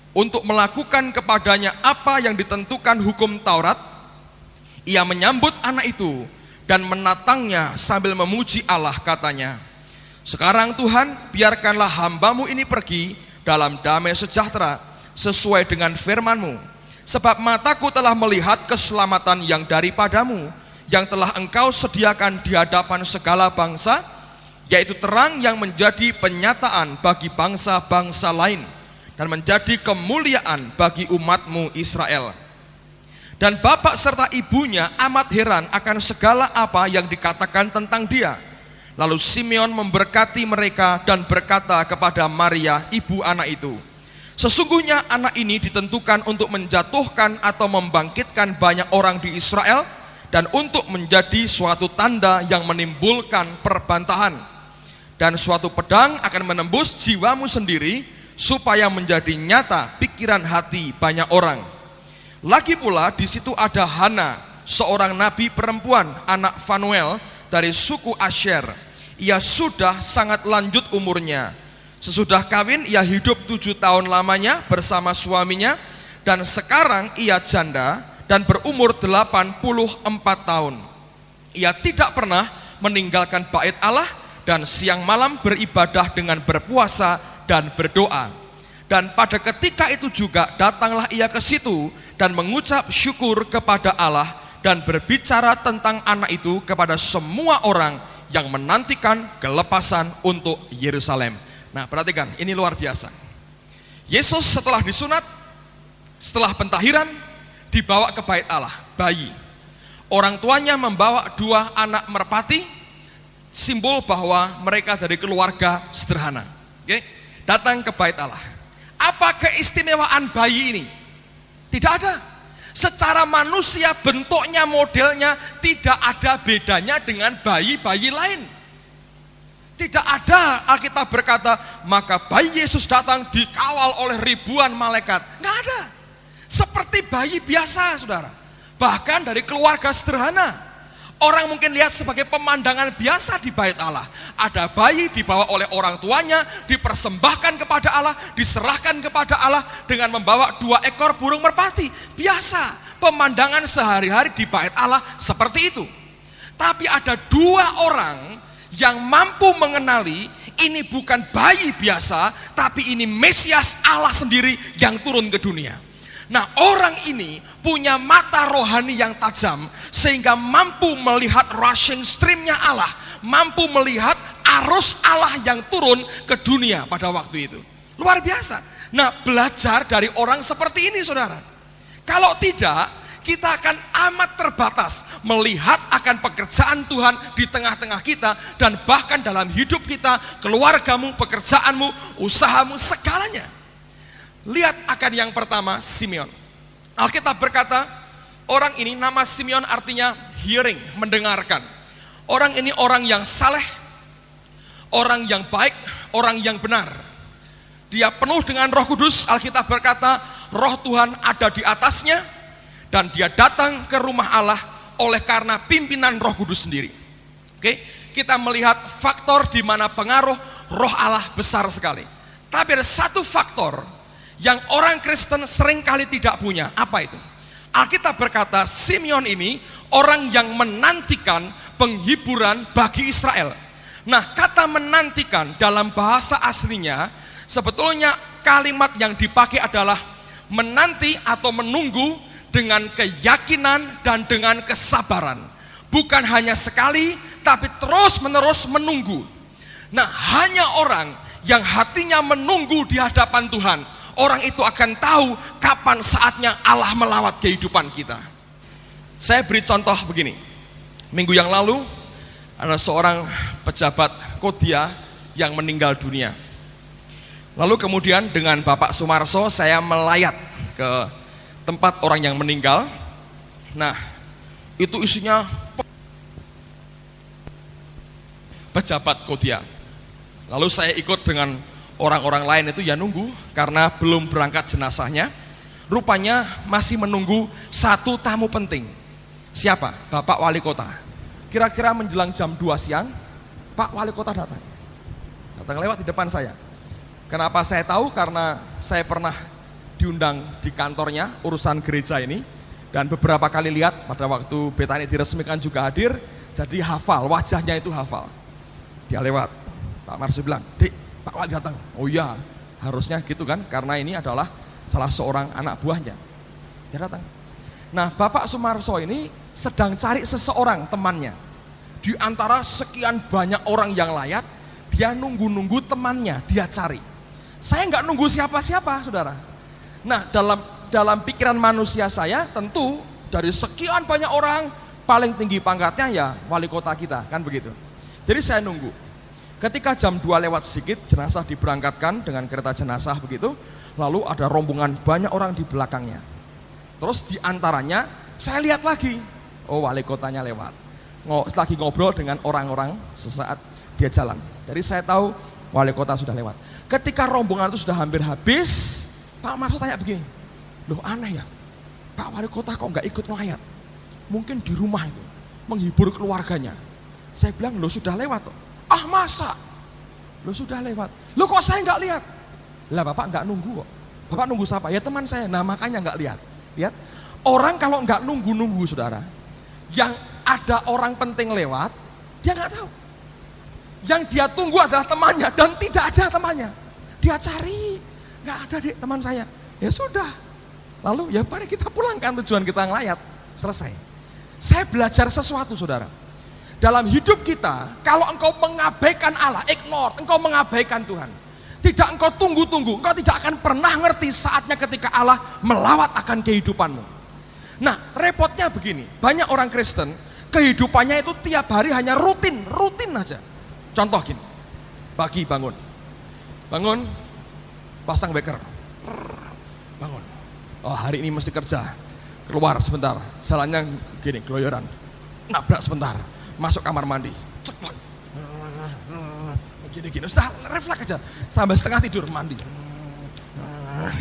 untuk melakukan kepadanya apa yang ditentukan hukum Taurat, ia menyambut anak itu dan menatangnya sambil memuji Allah, katanya, "Sekarang Tuhan, biarkanlah hambamu ini pergi dalam damai sejahtera sesuai dengan firman-Mu, sebab mataku telah melihat keselamatan yang daripadamu, yang telah Engkau sediakan di hadapan segala bangsa, yaitu terang yang menjadi penyataan bagi bangsa-bangsa lain dan menjadi kemuliaan bagi umat-Mu Israel." Dan bapak serta ibunya amat heran akan segala apa yang dikatakan tentang dia. Lalu Simeon memberkati mereka dan berkata kepada Maria, ibu anak itu, "Sesungguhnya anak ini ditentukan untuk menjatuhkan atau membangkitkan banyak orang di Israel, dan untuk menjadi suatu tanda yang menimbulkan perbantahan. Dan suatu pedang akan menembus jiwamu sendiri, supaya menjadi nyata pikiran hati banyak orang." Lagi pula di situ ada Hana, seorang nabi perempuan, anak Fanuel dari suku Asher. Ia sudah sangat lanjut umurnya. Sesudah kawin ia hidup 7 tahun lamanya bersama suaminya, dan sekarang ia janda dan berumur 84 tahun. Ia tidak pernah meninggalkan bait Allah, dan siang malam beribadah dengan berpuasa dan berdoa. Dan pada ketika itu juga datanglah ia ke situ dan mengucap syukur kepada Allah dan berbicara tentang anak itu kepada semua orang yang menantikan kelepasan untuk Yerusalem. Nah, perhatikan, ini luar biasa. Yesus setelah disunat, setelah pentahiran, dibawa ke bait Allah, bayi. Orang tuanya membawa 2 anak merpati, simbol bahwa mereka dari keluarga sederhana. Oke? Datang ke bait Allah. Apa keistimewaan bayi ini? Tidak ada. Secara manusia, bentuknya, modelnya tidak ada bedanya dengan bayi-bayi lain. Tidak ada. Alkitab berkata, maka bayi Yesus datang dikawal oleh ribuan malaikat. Nggak ada. Seperti bayi biasa, saudara. Bahkan dari keluarga sederhana. Orang mungkin lihat sebagai pemandangan biasa di bait Allah. Ada bayi dibawa oleh orang tuanya, dipersembahkan kepada Allah, diserahkan kepada Allah dengan membawa 2 ekor burung merpati. Biasa, pemandangan sehari-hari di bait Allah seperti itu. Tapi ada 2 orang yang mampu mengenali ini bukan bayi biasa, tapi ini Mesias Allah sendiri yang turun ke dunia. Nah, orang ini punya mata rohani yang tajam sehingga mampu melihat rushing streamnya Allah, mampu melihat arus Allah yang turun ke dunia pada waktu itu. Luar biasa. Nah, belajar dari orang seperti ini, saudara. Kalau tidak, kita akan amat terbatas melihat akan pekerjaan Tuhan di tengah-tengah kita, dan bahkan dalam hidup kita, keluargamu, pekerjaanmu, usahamu, segalanya. Lihat akan yang pertama, Simeon. Alkitab berkata, orang ini, nama Simeon artinya hearing, mendengarkan. Orang ini orang yang saleh, orang yang baik, orang yang benar. Dia penuh dengan Roh Kudus. Alkitab berkata, Roh Tuhan ada di atasnya, dan dia datang ke rumah Allah oleh karena pimpinan Roh Kudus sendiri. Oke, kita melihat faktor di mana pengaruh Roh Allah besar sekali. Tapi ada satu faktor yang orang Kristen seringkali tidak punya. Apa itu? Alkitab berkata Simeon ini orang yang menantikan penghiburan bagi Israel. Nah, kata menantikan dalam bahasa aslinya sebetulnya kalimat yang dipakai adalah menanti atau menunggu dengan keyakinan dan dengan kesabaran. Bukan hanya sekali, tapi terus-menerus menunggu. Nah, hanya orang yang hatinya menunggu di hadapan Tuhan, orang itu akan tahu kapan saatnya Allah melawat kehidupan kita. Saya beri contoh begini. Minggu yang lalu ada seorang pejabat Kodia yang meninggal dunia. Lalu kemudian dengan Bapak Sumarso saya melayat ke tempat orang yang meninggal. Nah, itu isinya pejabat Kodia. Lalu saya ikut dengan orang-orang lain itu ya nunggu, karena belum berangkat jenazahnya. Rupanya masih menunggu satu tamu penting. Siapa? Bapak Wali Kota. Kira-kira menjelang jam 2 siang, Pak Wali Kota datang. Datang lewat di depan saya. Kenapa saya tahu? Karena saya pernah diundang di kantornya urusan gereja ini, dan beberapa kali lihat pada waktu Betani diresmikan juga hadir, jadi hafal, wajahnya itu hafal. Dia lewat, Pak Marsu bilang, "Dik, Pak Wali datang." Oh iya, harusnya gitu kan, karena ini adalah salah seorang anak buahnya. Dia datang. Nah, Bapak Sumarso ini sedang cari seseorang temannya. Di antara sekian banyak orang yang layak, dia nunggu-nunggu temannya, dia cari. Saya nggak nunggu siapa-siapa, saudara. Nah, dalam pikiran manusia saya, tentu dari sekian banyak orang, paling tinggi pangkatnya ya wali kota kita, kan begitu. Jadi saya nunggu. Ketika jam 2 lewat sedikit, jenazah diberangkatkan dengan kereta jenazah begitu, lalu ada rombongan banyak orang di belakangnya. Terus di antaranya, saya lihat lagi, oh wali kotanya lewat. Lagi ngobrol dengan orang-orang sesaat dia jalan. Jadi saya tahu wali kota sudah lewat. Ketika rombongan itu sudah hampir habis, Pak Marso tanya begini, "Loh, aneh ya, Pak Wali Kota kok nggak ikut melayat? Mungkin di rumah itu, menghibur keluarganya." Saya bilang, "Loh, sudah lewat toh." "Ah, masa? Loh, sudah lewat. Loh, kok saya nggak lihat?" "Lah, Bapak nggak nunggu kok." "Bapak nunggu siapa?" "Ya, teman saya." Nah, makanya nggak lihat. Lihat, orang kalau nggak nunggu-nunggu, saudara, yang ada orang penting lewat, dia nggak tahu. Yang dia tunggu adalah temannya, dan tidak ada temannya. Dia cari, nggak ada dek teman saya. Ya sudah, lalu ya mari kita pulangkan, tujuan kita ngelayat, selesai. Saya belajar sesuatu, saudara. Dalam hidup kita, kalau engkau mengabaikan Allah, ignore, engkau mengabaikan Tuhan, tidak engkau tunggu-tunggu, engkau tidak akan pernah ngerti saatnya ketika Allah melawat akan kehidupanmu. Nah, repotnya begini, banyak orang Kristen, kehidupannya itu tiap hari hanya rutin aja. Contoh gini, pagi bangun, pasang weker, bangun, oh hari ini mesti kerja, keluar sebentar, jalannya gini, geloyoran, nabrak sebentar, masuk kamar mandi, ceklek, gini, sudah refleks aja, sampai setengah tidur mandi,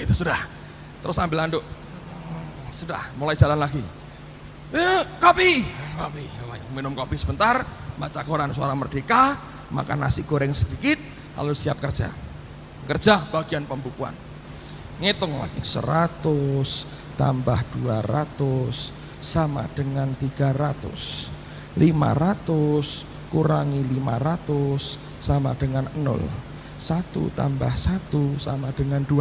gitu sudah, terus ambil handuk, sudah mulai jalan lagi, kopi, minum kopi sebentar, baca koran Suara Merdeka, makan nasi goreng sedikit, lalu siap kerja bagian pembukuan, ngitung lagi, 100 tambah 200 sama dengan 300, 500 kurangi 500 sama dengan 0, 1 tambah 1 sama dengan 2,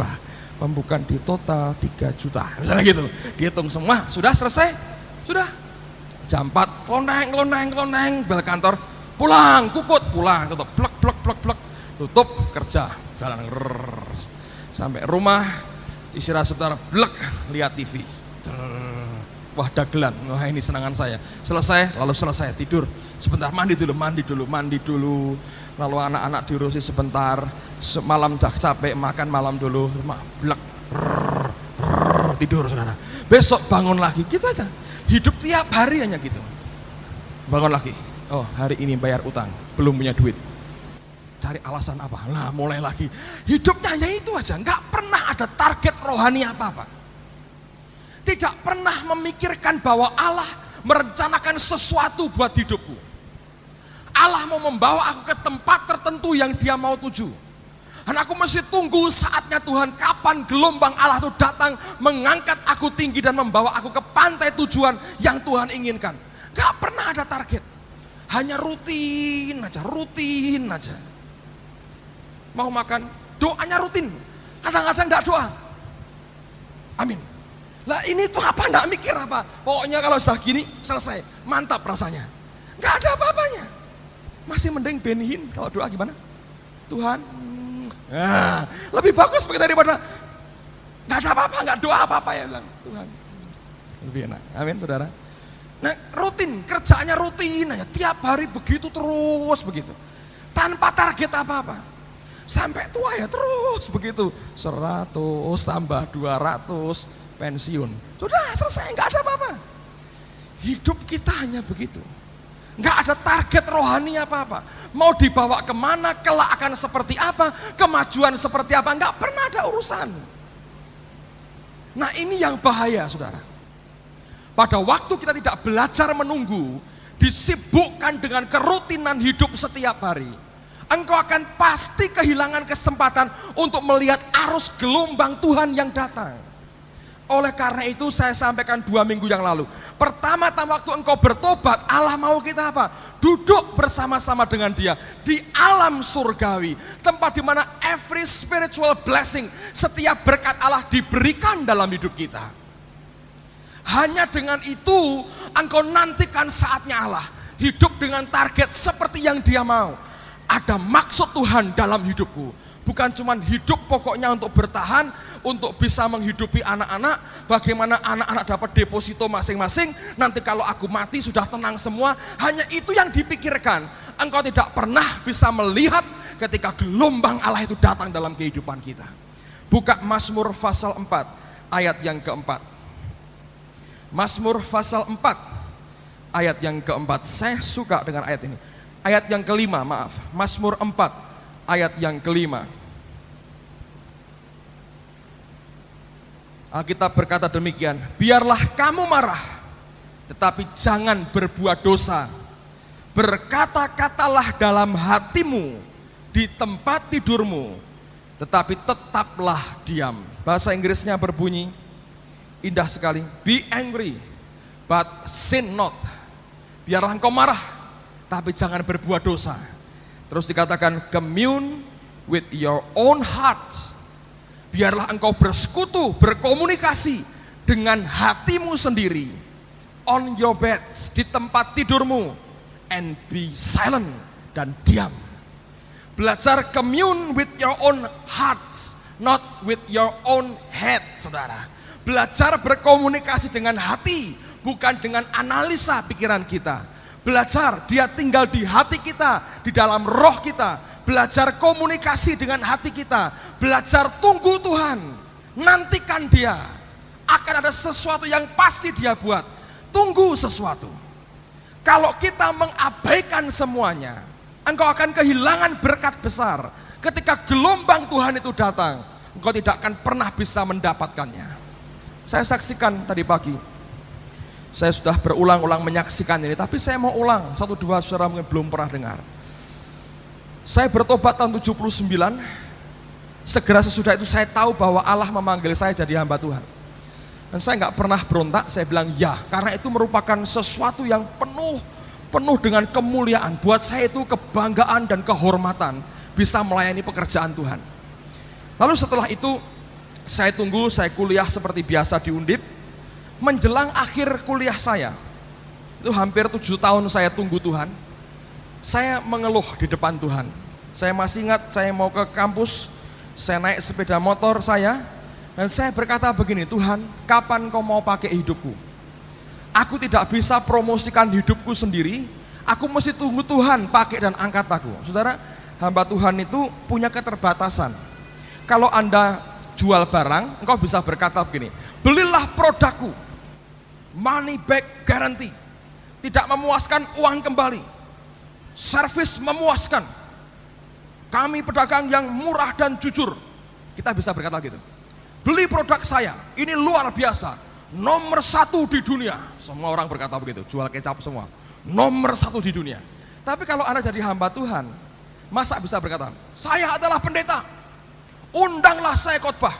pembukuan di total 3 juta, misalnya gitu. Dihitung semua, sudah selesai, sudah jam 4, kloneng, bel kantor, pulang, kukut, pulang, tutup, plek, tutup, kerja, jalan, sampai rumah, istirahat sebentar, blek, lihat TV, wah dagelan, wah ini senangan saya, selesai, lalu selesai, tidur, sebentar, mandi dulu, lalu anak-anak diurusi sebentar, malam dah capek, makan malam dulu, blek, tidur, saudara, besok bangun lagi, gitu aja, hidup tiap hari hanya gitu, bangun lagi, oh hari ini bayar utang, belum punya duit, cari alasan apa? Lah mulai lagi, hidupnya hanya itu aja, nggak pernah ada target rohani apa-apa, tidak pernah memikirkan bahwa Allah merencanakan sesuatu buat hidupku. Allah mau membawa aku ke tempat tertentu yang dia mau tuju. Dan aku mesti tunggu saatnya Tuhan, kapan gelombang Allah itu datang, mengangkat aku tinggi dan membawa aku ke pantai tujuan yang Tuhan inginkan. Gak pernah ada target, hanya rutin aja. Mau makan, doanya rutin, kadang-kadang gak doa. Amin. Lah ini tuh apa, gak mikir apa. Pokoknya kalau sudah gini, selesai, mantap rasanya. Gak ada apa-apanya. Masih mending benhin. Kalau doa gimana? Tuhan, lebih bagus begitu daripada nggak ada apa-apa, nggak doa apa-apa ya bilang Tuhan. Lebih enak. Amin, saudara. Nah, rutin, kerjaannya rutin aja, tiap hari begitu terus begitu, tanpa target apa-apa, sampai tua ya terus begitu, 100 tambah 200 pensiun, sudah selesai, nggak ada apa-apa. Hidup kita hanya begitu. Nggak ada target rohani apa-apa. Mau dibawa kemana, kelak akan seperti apa, kemajuan seperti apa, nggak pernah ada urusan. Nah ini yang bahaya, saudara. Pada waktu kita tidak belajar menunggu, disibukkan dengan kerutinan hidup setiap hari, engkau akan pasti kehilangan kesempatan untuk melihat arus gelombang Tuhan yang datang. Oleh karena itu saya sampaikan 2 minggu yang lalu, pertama-tama waktu engkau bertobat, Allah mau kita apa? Duduk bersama-sama dengan dia di alam surgawi, tempat di mana every spiritual blessing, setiap berkat Allah diberikan dalam hidup kita. Hanya dengan itu engkau nantikan saatnya Allah, hidup dengan target seperti yang dia mau. Ada maksud Tuhan dalam hidupku, bukan cuma hidup pokoknya untuk bertahan, untuk bisa menghidupi anak-anak, bagaimana anak-anak dapat deposito masing-masing, nanti kalau aku mati sudah tenang semua. Hanya itu yang dipikirkan. Engkau tidak pernah bisa melihat ketika gelombang Allah itu datang dalam kehidupan kita. Buka Mazmur pasal 4 ayat yang keempat. Mazmur pasal 4 ayat yang keempat. Saya suka dengan ayat ini. Ayat yang kelima, maaf, Mazmur 4 ayat yang kelima. Alkitab berkata demikian, biarlah kamu marah, tetapi jangan berbuat dosa. Berkata-katalah dalam hatimu di tempat tidurmu, tetapi tetaplah diam. Bahasa Inggrisnya berbunyi, indah sekali, be angry, but sin not. Biarlah engkau marah, tapi jangan berbuat dosa. Terus dikatakan, commune with your own heart. Biarlah engkau bersekutu, berkomunikasi dengan hatimu sendiri. On your beds, di tempat tidurmu, and be silent, dan diam. Belajar commune with your own hearts, not with your own head, saudara. Belajar berkomunikasi dengan hati, bukan dengan analisa pikiran kita. Belajar dia tinggal di hati kita, di dalam roh kita. Belajar komunikasi dengan hati kita. Belajar tunggu Tuhan, nantikan dia. Akan ada sesuatu yang pasti dia buat. Tunggu sesuatu. Kalau kita mengabaikan semuanya, engkau akan kehilangan berkat besar. Ketika gelombang Tuhan itu datang, engkau tidak akan pernah bisa mendapatkannya. Saya saksikan tadi pagi, saya sudah berulang-ulang menyaksikan ini, tapi saya mau ulang, 1-2 saudara mungkin belum pernah dengar. Saya bertobat tahun 79, segera sesudah itu saya tahu bahwa Allah memanggil saya jadi hamba Tuhan. Dan saya nggak pernah berontak, saya bilang ya, karena itu merupakan sesuatu yang penuh dengan kemuliaan. Buat saya itu kebanggaan dan kehormatan bisa melayani pekerjaan Tuhan. Lalu setelah itu saya tunggu, saya kuliah seperti biasa di Undip. Menjelang akhir kuliah saya, itu hampir 7 tahun saya tunggu Tuhan. Saya mengeluh di depan Tuhan. Saya masih ingat, saya mau ke kampus, saya naik sepeda motor saya, dan saya berkata begini, Tuhan, kapan kau mau pakai hidupku? Aku tidak bisa promosikan hidupku sendiri, aku mesti tunggu Tuhan pakai dan angkat aku. Saudara, hamba Tuhan itu punya keterbatasan. Kalau Anda jual barang, engkau bisa berkata begini, belilah produkku, money back guarantee, tidak memuaskan uang kembali, servis memuaskan, kami pedagang yang murah dan jujur. Kita bisa berkata gitu, beli produk saya, ini luar biasa, nomor 1 di dunia. Semua orang berkata begitu, jual kecap semua, nomor 1 di dunia. Tapi kalau Anda jadi hamba Tuhan, masa bisa berkata, saya adalah pendeta, undanglah saya khotbah,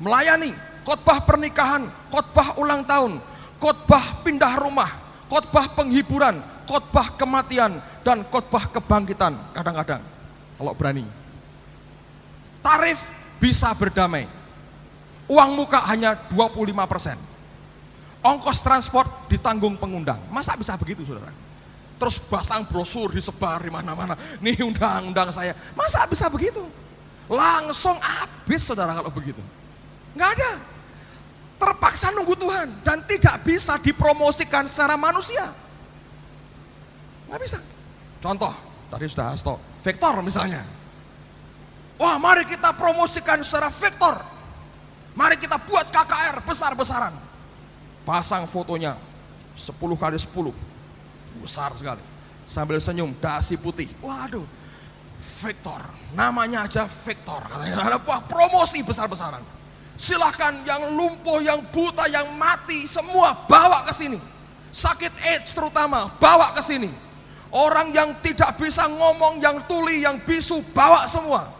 melayani, khotbah pernikahan, khotbah ulang tahun, khotbah pindah rumah, khotbah penghiburan, khotbah kematian, dan khotbah kebangkitan. Kadang-kadang, kalau berani, tarif bisa berdamai, uang muka hanya 25%, ongkos transport ditanggung pengundang. Masa bisa begitu, saudara? Terus pasang brosur disebar di mana-mana, nih undang-undang saya. Masa bisa begitu? Langsung habis, saudara, kalau begitu. Nggak ada. Terpaksa nunggu Tuhan dan tidak bisa dipromosikan secara manusia. Nggak bisa. Contoh, tadi sudah Hasto, Vektor misalnya. Wah, mari kita promosikan secara Vektor. Mari kita buat KKR besar-besaran. Pasang fotonya 10x10. Besar sekali, sambil senyum, dasi putih. Waduh, Vektor, namanya aja Vektor, katanya. Wah, promosi besar-besaran. Silahkan yang lumpuh, yang buta, yang mati, semua bawa ke sini. Sakit AIDS terutama, bawa ke sini. Orang yang tidak bisa ngomong, yang tuli, yang bisu, bawa semua.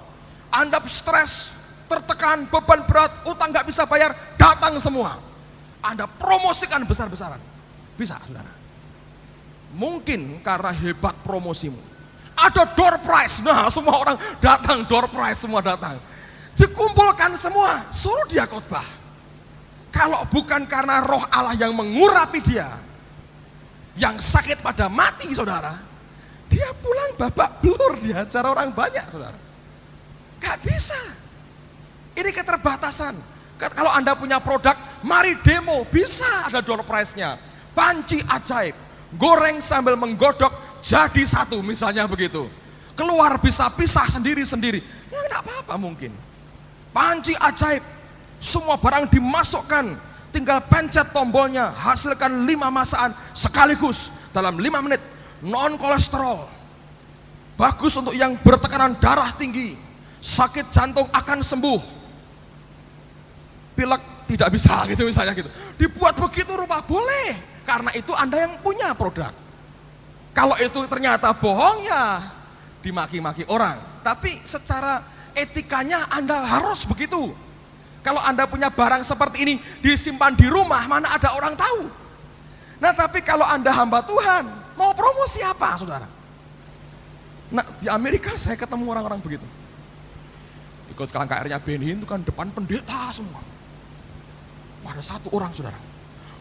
Anda stres, tertekan, beban berat, utang nggak bisa bayar, datang semua. Anda promosikan besar-besaran. Bisa, saudara. Mungkin karena hebat promosimu. Ada door prize, nah semua orang datang, door prize semua datang. Dikumpulkan semua, suruh dia khotbah. Kalau bukan karena roh Allah yang mengurapi dia, yang sakit pada mati, saudara, dia pulang babak belur, diajar orang banyak, saudara. Gak bisa. Ini keterbatasan. Kalau Anda punya produk, mari demo, bisa ada door prize-nya. Panci ajaib, goreng sambil menggodok jadi satu, misalnya begitu. Keluar bisa pisah sendiri-sendiri. Ya enggak apa-apa mungkin. Panci ajaib, semua barang dimasukkan, tinggal pencet tombolnya, hasilkan 5 masakan sekaligus dalam 5 menit. Non kolesterol, bagus untuk yang bertekanan darah tinggi, sakit jantung akan sembuh, pilek tidak bisa gitu misalnya gitu. Dibuat begitu rupa, boleh. Karena itu Anda yang punya produk. Kalau itu ternyata bohong, ya dimaki-maki orang. Tapi secara etikanya Anda harus begitu. Kalau Anda punya barang seperti ini disimpan di rumah, mana ada orang tahu. Nah, tapi kalau Anda hamba Tuhan, mau promosi apa, saudara? Nah, di Amerika saya ketemu orang-orang begitu. Ikut KKR-nya Benny itu kan depan pendeta semua. Ada satu orang, saudara,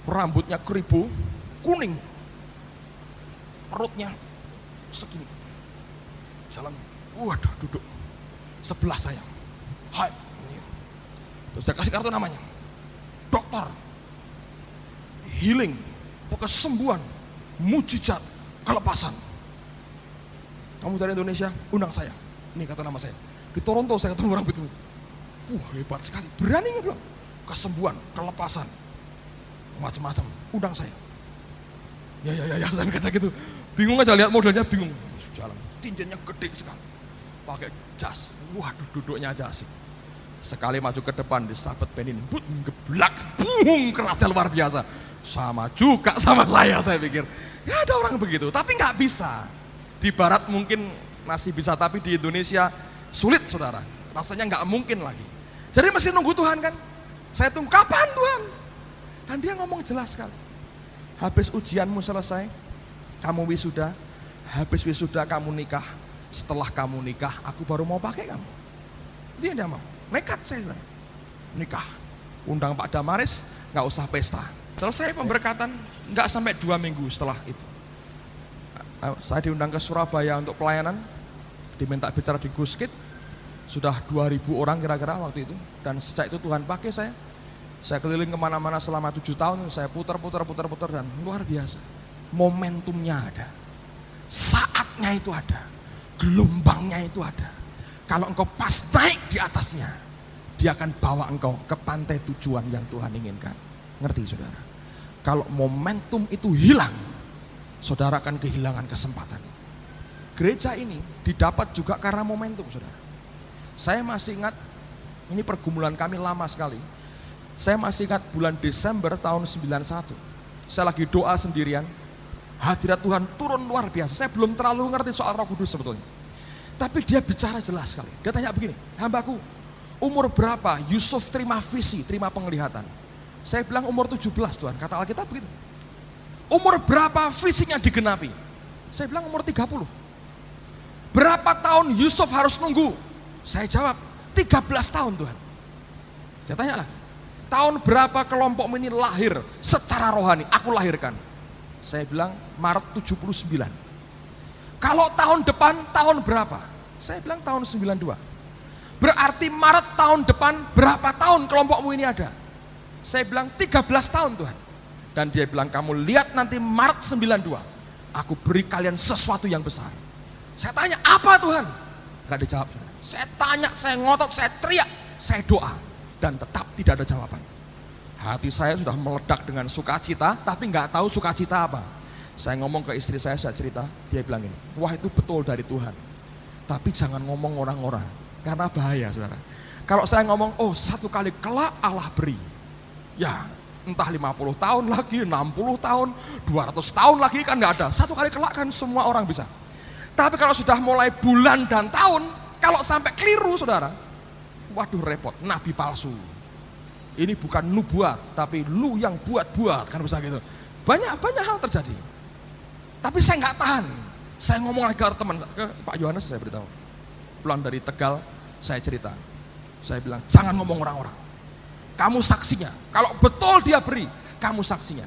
rambutnya keribu, kuning, perutnya segini, jalan, waduh, duduk sebelah saya. Hai, terus saya kasih kartu namanya, dokter, healing, kesembuhan, mujizat, kelepasan. Kamu dari Indonesia, undang saya. Ini kata nama saya. Di Toronto saya ketemu orang begitu. Hebat sekali, berani nggak bilang, kesembuhan, kelepasan, macam-macam, undang saya. Ya, saya kata gitu. Bingung aja lihat modelnya, bingung. Jalan, tinjaunya gede sekali, pakai jas. Waduh, duduknya aja asik. Sekali maju ke depan disabet penin, geblak, bung, kerasnya luar biasa. Sama juga sama saya pikir. Ya ada orang begitu, tapi nggak bisa. Di Barat mungkin masih bisa, tapi di Indonesia sulit, saudara. Rasanya nggak mungkin lagi. Jadi mesti nunggu Tuhan kan? Saya tunggu kapan Tuhan? Dan dia ngomong jelas sekali. Habis ujianmu selesai, kamu wisuda. Habis wisuda kamu nikah. Setelah kamu nikah, aku baru mau pakai kamu. Dia tidak mau. Nekat saya. Nikah. Undang Pak Damaris, nggak usah pesta. Selesai pemberkatan, nggak sampai 2 minggu setelah itu. Saya diundang ke Surabaya untuk pelayanan. Diminta bicara di Guskit. Sudah 2.000 orang kira-kira waktu itu. Dan sejak itu Tuhan pakai saya. Saya keliling kemana-mana selama 7 tahun. Saya putar dan luar biasa. Momentumnya ada. Saatnya itu ada. Gelombangnya itu ada. Kalau engkau pas naik di atasnya, dia akan bawa engkau ke pantai tujuan yang Tuhan inginkan. Ngerti, saudara? Kalau momentum itu hilang, saudara akan kehilangan kesempatan. Gereja ini didapat juga karena momentum, saudara. Saya masih ingat, ini pergumulan kami lama sekali. Saya masih ingat bulan Desember tahun 91. Saya lagi doa sendirian. Hadirat Tuhan turun luar biasa. Saya belum terlalu ngerti soal Roh Kudus sebetulnya. Tapi dia bicara jelas sekali. Dia tanya begini, hambaku, umur berapa Yusuf terima visi, terima penglihatan? Saya bilang umur 17 Tuhan, kata Alkitab begitu. Umur berapa visinya digenapi? Saya bilang umur 30. Berapa tahun Yusuf harus nunggu? Saya jawab 13 tahun Tuhan. Saya tanya lagi, tahun berapa kelompokmu ini lahir secara rohani? Aku lahirkan. Saya bilang Maret 79. Kalau tahun depan tahun berapa? Saya bilang tahun 92. Berarti Maret tahun depan berapa tahun kelompokmu ini ada? Saya bilang 13 tahun Tuhan. Dan dia bilang, kamu lihat nanti Maret 92, aku beri kalian sesuatu yang besar. Saya tanya, apa Tuhan? Gak dijawab. Saya tanya, saya ngotot, saya teriak, saya doa, dan tetap tidak ada jawaban. Hati saya sudah meledak dengan sukacita, tapi nggak tahu sukacita apa. Saya ngomong ke istri saya cerita, dia bilang ini, wah itu betul dari Tuhan. Tapi jangan ngomong orang-orang, karena bahaya saudara. Kalau saya ngomong, oh satu kali kelak Allah beri. Ya entah 50 tahun lagi, 60 tahun, 200 tahun lagi kan nggak ada. Satu kali kelak kan semua orang bisa. Tapi kalau sudah mulai bulan dan tahun, kalau sampai keliru saudara, waduh repot, nabi palsu. Ini bukan nubuat, tapi lu yang buat-buat, kan bisa gitu. Banyak hal terjadi. Tapi saya nggak tahan. Saya ngomong lagi ke teman, ke Pak Yohanes saya beritahu. Pulang dari Tegal, saya cerita. Saya bilang, jangan ngomong orang-orang. Kamu saksinya. Kalau betul dia beri, kamu saksinya.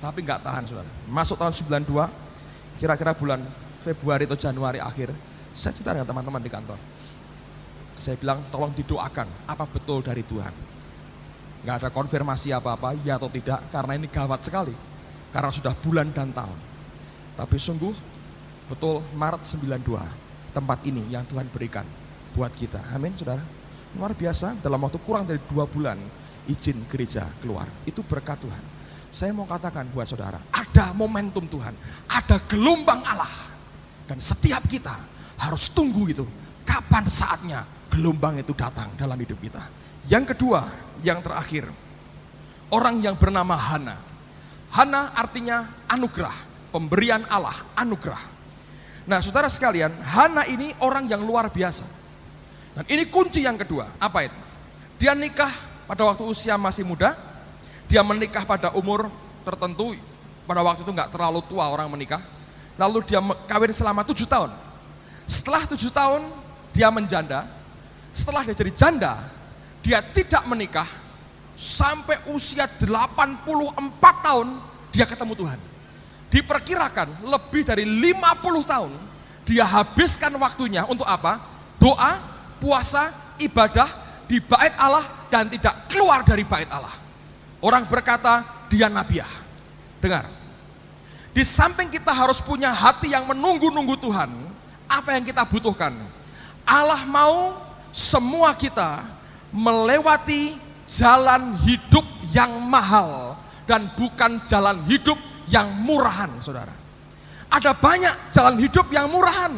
Tapi nggak tahan saudara. Masuk tahun 92, kira-kira bulan Februari atau Januari akhir, saya cerita dengan teman-teman di kantor. Saya bilang, tolong didoakan, apa betul dari Tuhan. Nggak ada konfirmasi apa-apa, ya atau tidak, karena ini gawat sekali. Karena sudah bulan dan tahun. Tapi sungguh, betul Maret 92, tempat ini yang Tuhan berikan buat kita. Amin, saudara. Luar biasa, dalam waktu kurang dari 2 bulan, izin gereja keluar. Itu berkat Tuhan. Saya mau katakan buat saudara, ada momentum Tuhan, ada gelombang Allah. Dan setiap kita harus tunggu itu, kapan saatnya gelombang itu datang dalam hidup kita. Yang kedua, yang terakhir, orang yang bernama Hana. Hana artinya anugerah, pemberian Allah, anugerah. Nah saudara sekalian, Hana ini orang yang luar biasa. Dan ini kunci yang kedua, apa itu? Dia nikah pada waktu usia masih muda, dia menikah pada umur tertentu, pada waktu itu nggak terlalu tua orang menikah, lalu dia kawin selama 7 tahun. Setelah 7 tahun, dia menjanda. Setelah dia jadi janda, dia tidak menikah sampai usia 84 tahun dia ketemu Tuhan. Diperkirakan lebih dari 50 tahun dia habiskan waktunya untuk apa? Doa, puasa, ibadah di bait Allah dan tidak keluar dari bait Allah. Orang berkata dia nabiah. Dengar, di samping kita harus punya hati yang menunggu-nunggu Tuhan, apa yang kita butuhkan? Allah mau semua kita melewati jalan hidup yang mahal dan bukan jalan hidup yang murahan, saudara. Ada banyak jalan hidup yang murahan.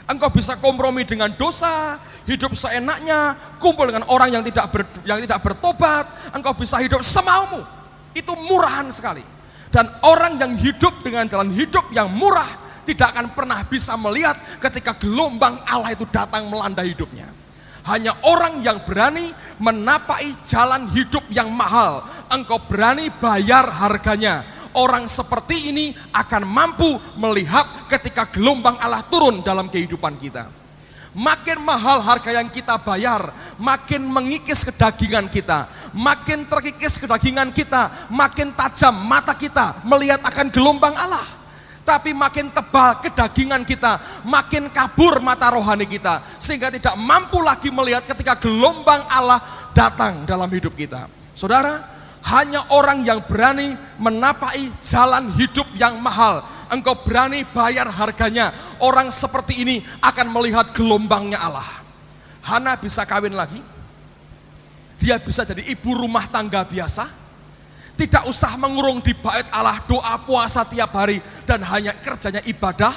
Engkau bisa kompromi dengan dosa, hidup seenaknya, kumpul dengan orang yang tidak bertobat, engkau bisa hidup semaumu. Itu murahan sekali. Dan orang yang hidup dengan jalan hidup yang murah tidak akan pernah bisa melihat ketika gelombang Allah itu datang melanda hidupnya. Hanya orang yang berani menapai jalan hidup yang mahal, engkau berani bayar harganya. Orang seperti ini akan mampu melihat ketika gelombang Allah turun dalam kehidupan kita. Makin mahal harga yang kita bayar, makin mengikis kedagingan kita, makin terkikis kedagingan kita, makin tajam mata kita melihat akan gelombang Allah. Tapi makin tebal kedagingan kita, makin kabur mata rohani kita, sehingga tidak mampu lagi melihat ketika gelombang Allah datang dalam hidup kita. Saudara, hanya orang yang berani menapai jalan hidup yang mahal, engkau berani bayar harganya, orang seperti ini akan melihat gelombangnya Allah. Hana bisa kawin lagi, dia bisa jadi ibu rumah tangga biasa, tidak usah mengurung di bait Allah, doa puasa tiap hari dan hanya kerjanya ibadah.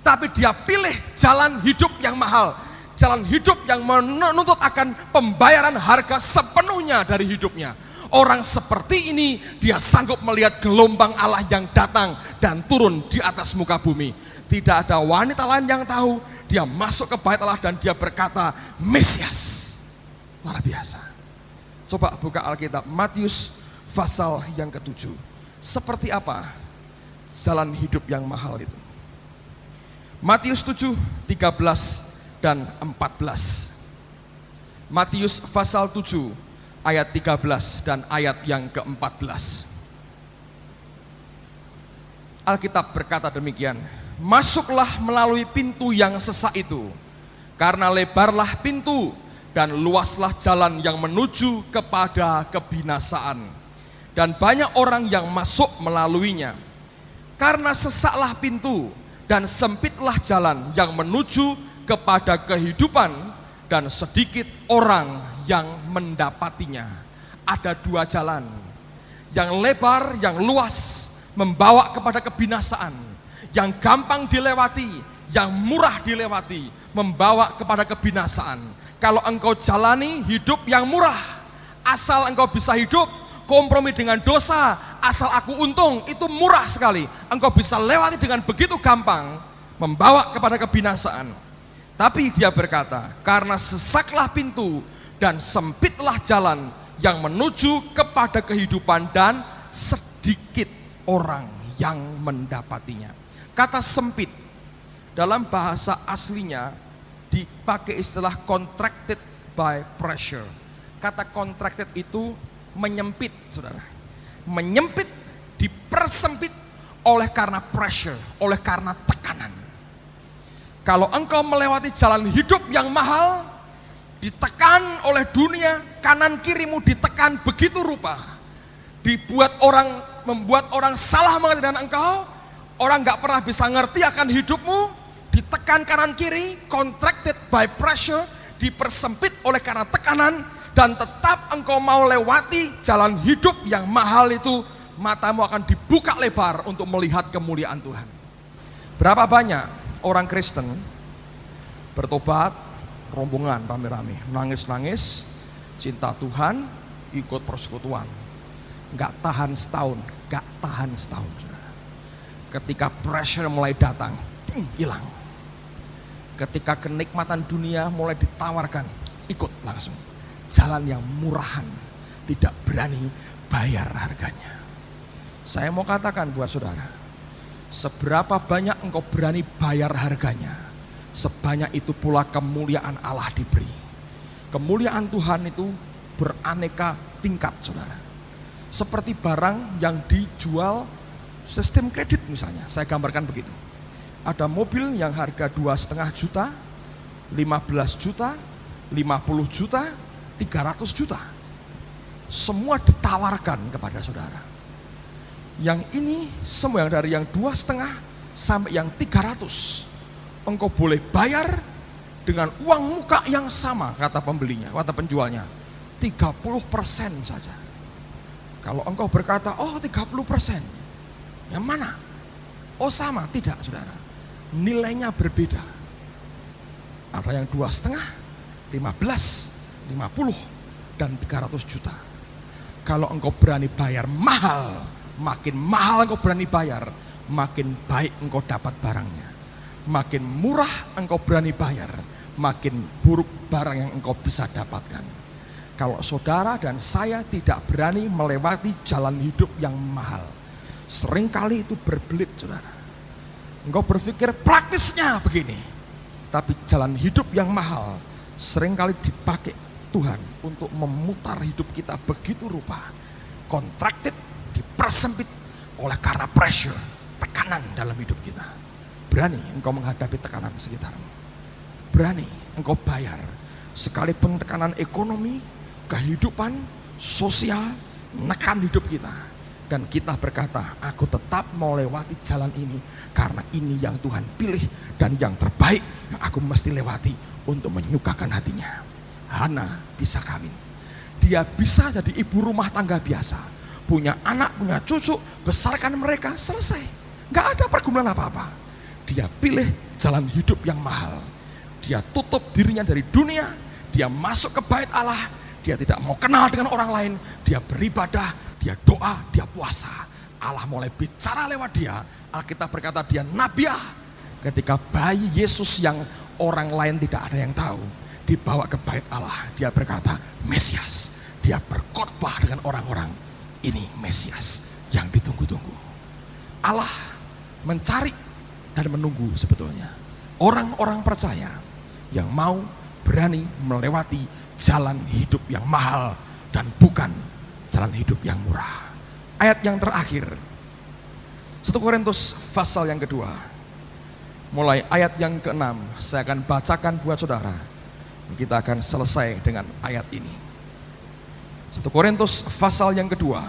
Tapi dia pilih jalan hidup yang mahal, jalan hidup yang menuntut akan pembayaran harga sepenuhnya dari hidupnya. Orang seperti ini dia sanggup melihat gelombang Allah yang datang dan turun di atas muka bumi. Tidak ada wanita lain yang tahu. Dia masuk ke bait Allah dan dia berkata, Mesias. Luar biasa. Coba buka Alkitab, Matius pasal yang ke-7. Seperti apa jalan hidup yang mahal itu? Matius 7, 13 dan 14. Matius pasal 7 ayat 13 dan ayat yang ke-14. Alkitab berkata demikian, masuklah melalui pintu yang sesak itu, karena lebarlah pintu dan luaslah jalan yang menuju kepada kebinasaan, dan banyak orang yang masuk melaluinya. Karena sesaklah pintu dan sempitlah jalan yang menuju kepada kehidupan, dan sedikit orang yang mendapatinya. Ada dua jalan, yang lebar, yang luas, membawa kepada kebinasaan, yang gampang dilewati, yang murah dilewati, membawa kepada kebinasaan. Kalau engkau jalani hidup yang murah, asal engkau bisa hidup, kompromi dengan dosa, asal aku untung, itu murah sekali. Engkau bisa lewati dengan begitu gampang, membawa kepada kebinasaan. Tapi dia berkata, karena sesaklah pintu dan sempitlah jalan yang menuju kepada kehidupan, dan sedikit orang yang mendapatinya. Kata sempit dalam bahasa aslinya dipakai istilah contracted by pressure. Kata contracted itu menyempit, saudara. Menyempit, dipersempit oleh karena pressure, oleh karena tekanan. Kalau engkau melewati jalan hidup yang mahal, ditekan oleh dunia, kanan kirimu ditekan begitu rupa, membuat orang salah mengerti dengan engkau, orang gak pernah bisa ngerti akan hidupmu, ditekan kanan kiri, contracted by pressure, dipersempit oleh karena tekanan, dan tetap engkau mau lewati jalan hidup yang mahal itu, matamu akan dibuka lebar untuk melihat kemuliaan Tuhan. Berapa banyak orang Kristen bertobat, rombongan rame-rame, nangis-nangis, cinta Tuhan, ikut persekutuan, gak tahan setahun. Ketika pressure mulai datang, hilang. Ketika kenikmatan dunia mulai ditawarkan, ikut langsung. Jalan yang murahan, tidak berani bayar harganya. Saya mau katakan buat saudara, seberapa banyak engkau berani bayar harganya, sebanyak itu pula kemuliaan Allah diberi. Kemuliaan Tuhan itu beraneka tingkat, saudara. Seperti barang yang dijual sistem kredit misalnya, saya gambarkan begitu. Ada mobil yang harga 2,5 juta, 15 juta, 50 juta, 300 juta. Semua ditawarkan kepada saudara. Yang ini semua, yang dari yang 2,5 sampai yang 300, engkau boleh bayar dengan uang muka yang sama, kata pembelinya, kata penjualnya, 30% saja. Kalau engkau berkata, oh 30%, yang mana? Oh sama, tidak saudara, nilainya berbeda. Ada yang 2,5, 15, 50, dan 300 juta. Kalau engkau berani bayar mahal, makin mahal engkau berani bayar, makin baik engkau dapat barangnya. Makin murah engkau berani bayar, makin buruk barang yang engkau bisa dapatkan. Kalau saudara dan saya tidak berani melewati jalan hidup yang mahal, seringkali itu berbelit, saudara. Engkau berpikir praktisnya begini, tapi jalan hidup yang mahal seringkali dipakai Tuhan untuk memutar hidup kita begitu rupa. Contracted, dipersempit oleh karena pressure, tekanan dalam hidup kita. Berani engkau menghadapi tekanan sekitarmu, berani engkau bayar sekalipun tekanan ekonomi, kehidupan, sosial, menekan hidup kita. Dan kita berkata, aku tetap mau lewati jalan ini, karena ini yang Tuhan pilih dan yang terbaik yang aku mesti lewati untuk menyukakan hatinya. Hana bisa kawin, dia bisa jadi ibu rumah tangga biasa, punya anak, punya cucu, besarkan mereka, selesai, gak ada pergumulan apa-apa. Dia pilih jalan hidup yang mahal, dia tutup dirinya dari dunia, dia masuk ke bait Allah, Dia tidak mau kenal dengan orang lain. Dia beribadah, dia doa, dia puasa. Allah mulai bicara lewat dia. Alkitab berkata dia nabiah. Ketika bayi Yesus yang orang lain tidak ada yang tahu dibawa ke bait Allah, dia berkata Mesias. Dia berkhotbah dengan orang-orang, ini Mesias yang ditunggu-tunggu. Allah mencari dan menunggu sebetulnya orang-orang percaya yang mau berani melewati jalan hidup yang mahal dan bukan jalan hidup yang murah. Ayat yang terakhir 1 Korintus pasal yang kedua, mulai ayat yang ke-6, saya akan bacakan buat saudara. Kita akan selesai dengan ayat ini. 1 Korintus pasal yang kedua,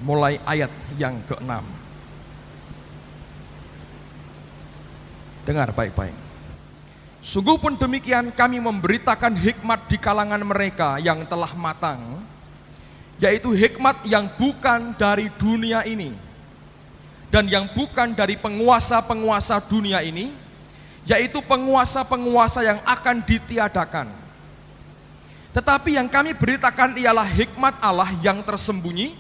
mulai ayat yang ke-6. Dengar baik-baik. Sungguh pun demikian kami memberitakan hikmat di kalangan mereka yang telah matang, yaitu hikmat yang bukan dari dunia ini dan yang bukan dari penguasa-penguasa dunia ini, yaitu penguasa-penguasa yang akan ditiadakan. Tetapi yang kami beritakan ialah hikmat Allah yang tersembunyi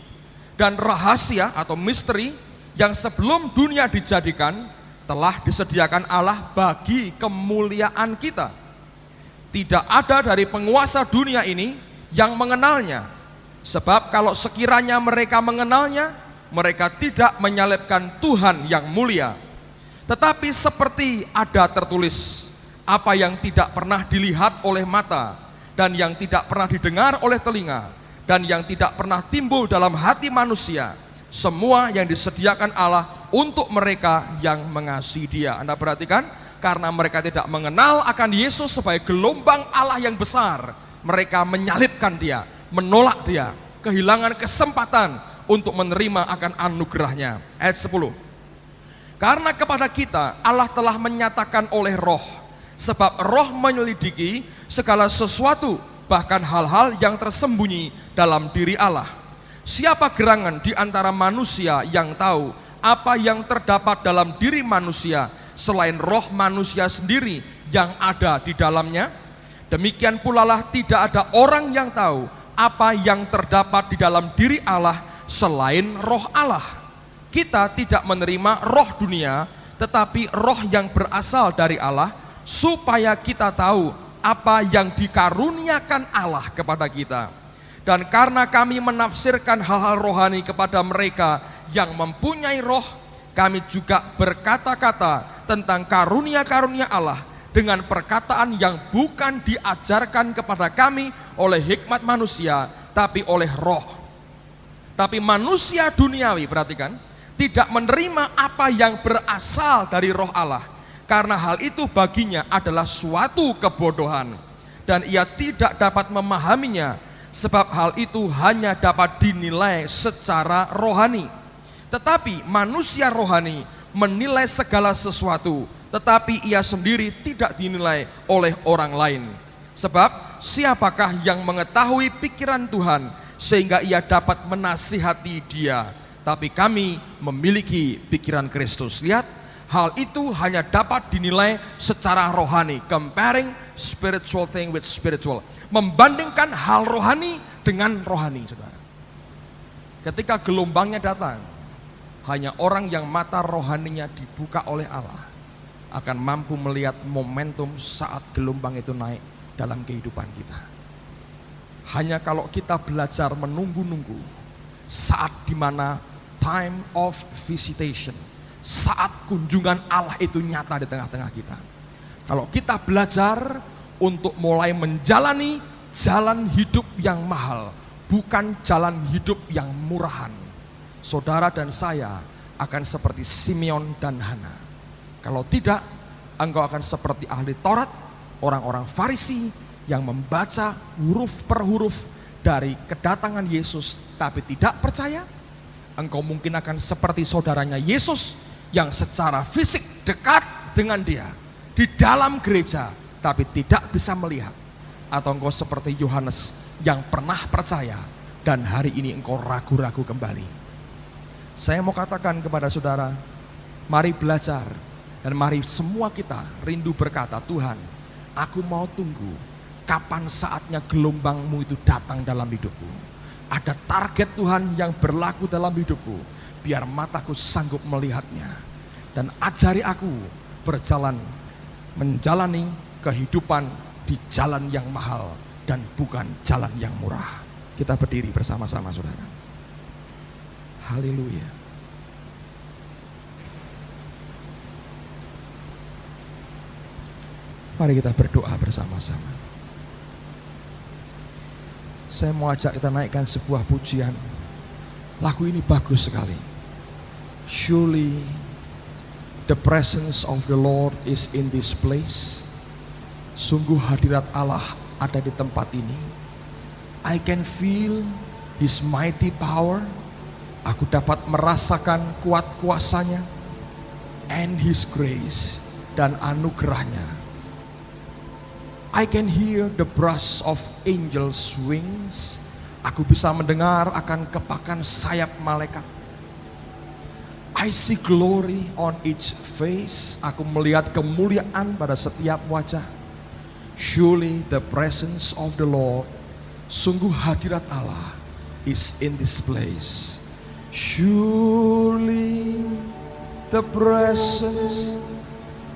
dan rahasia atau misteri yang sebelum dunia dijadikan telah disediakan Allah bagi kemuliaan kita. Tidak ada dari penguasa dunia ini yang mengenalnya. Sebab kalau sekiranya mereka mengenalnya, mereka tidak menyalibkan Tuhan yang mulia. Tetapi seperti ada tertulis, apa yang tidak pernah dilihat oleh mata, dan yang tidak pernah didengar oleh telinga, dan yang tidak pernah timbul dalam hati manusia, semua yang disediakan Allah untuk mereka yang mengasihi Dia. Anda perhatikan, karena mereka tidak mengenal akan Yesus sebagai gelombang Allah yang besar, mereka menyalibkan Dia, menolak Dia, kehilangan kesempatan untuk menerima akan anugerahnya. Ayat 10. Karena kepada kita Allah telah menyatakan oleh Roh, sebab Roh menyelidiki segala sesuatu, bahkan hal-hal yang tersembunyi dalam diri Allah. Siapa gerangan di antara manusia yang tahu apa yang terdapat dalam diri manusia selain roh manusia sendiri yang ada di dalamnya? Demikian pula lah tidak ada orang yang tahu apa yang terdapat di dalam diri Allah selain roh Allah. Kita tidak menerima roh dunia, tetapi roh yang berasal dari Allah, supaya kita tahu apa yang dikaruniakan Allah kepada kita. Dan karena kami menafsirkan hal-hal rohani kepada mereka yang mempunyai roh, kami juga berkata-kata tentang karunia-karunia Allah dengan perkataan yang bukan diajarkan kepada kami oleh hikmat manusia, tapi oleh roh. Tapi manusia duniawi, perhatikan, tidak menerima apa yang berasal dari roh Allah, karena hal itu baginya adalah suatu kebodohan, dan ia tidak dapat memahaminya, sebab hal itu hanya dapat dinilai secara rohani. Tetapi manusia rohani menilai segala sesuatu, tetapi ia sendiri tidak dinilai oleh orang lain. Sebab siapakah yang mengetahui pikiran Tuhan sehingga ia dapat menasihati Dia? Tapi kami memiliki pikiran Kristus. Lihat, hal itu hanya dapat dinilai secara rohani. Comparing spiritual thing with spiritual. Membandingkan hal rohani dengan rohani, saudara. Ketika gelombangnya datang, hanya orang yang mata rohaninya dibuka oleh Allah akan mampu melihat momentum saat gelombang itu naik dalam kehidupan kita. Hanya kalau kita belajar menunggu-nunggu saat dimana time of visitation, saat kunjungan Allah itu nyata di tengah-tengah kita. Kalau kita belajar untuk mulai menjalani jalan hidup yang mahal, bukan jalan hidup yang murahan, saudara dan saya akan seperti Simeon dan Hana. Kalau tidak, engkau akan seperti ahli Taurat, orang-orang Farisi yang membaca huruf per huruf dari kedatangan Yesus tapi tidak percaya. Engkau mungkin akan seperti saudaranya Yesus yang secara fisik dekat dengan Dia di dalam gereja tapi tidak bisa melihat. Atau engkau seperti Yohanes yang pernah percaya dan hari ini engkau ragu-ragu kembali. Saya mau katakan kepada saudara, mari belajar dan mari semua kita rindu berkata, Tuhan, aku mau tunggu kapan saatnya gelombangmu itu datang dalam hidupku. Ada target Tuhan yang berlaku dalam hidupku. Biar mataku sanggup melihatnya. Dan ajari aku menjalani kehidupan di jalan yang mahal dan bukan jalan yang murah. Kita berdiri bersama-sama, saudara. Haleluya. Mari kita berdoa bersama-sama. Saya mau ajak kita naikkan sebuah pujian. Lagu ini bagus sekali. Surely the presence of the Lord is in this place. Sungguh hadirat Allah ada di tempat ini. I can feel His mighty power. Aku dapat merasakan kuat kuasanya. And His grace, dan anugerahnya. I can hear the brush of angels' wings. Aku bisa mendengar akan kepakan sayap malaikat. I see glory on each face. Aku melihat kemuliaan pada setiap wajah. Surely the presence of the Lord, sungguh hadirat Allah is in this place. Surely the presence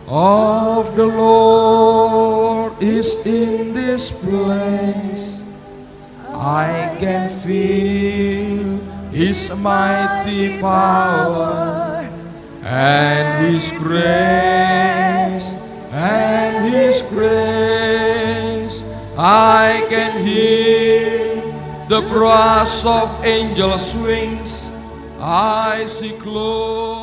of the Lord is in this place. I can feel His mighty power and His grace, and His grace. I can hear the brush of angels' wings. I see glory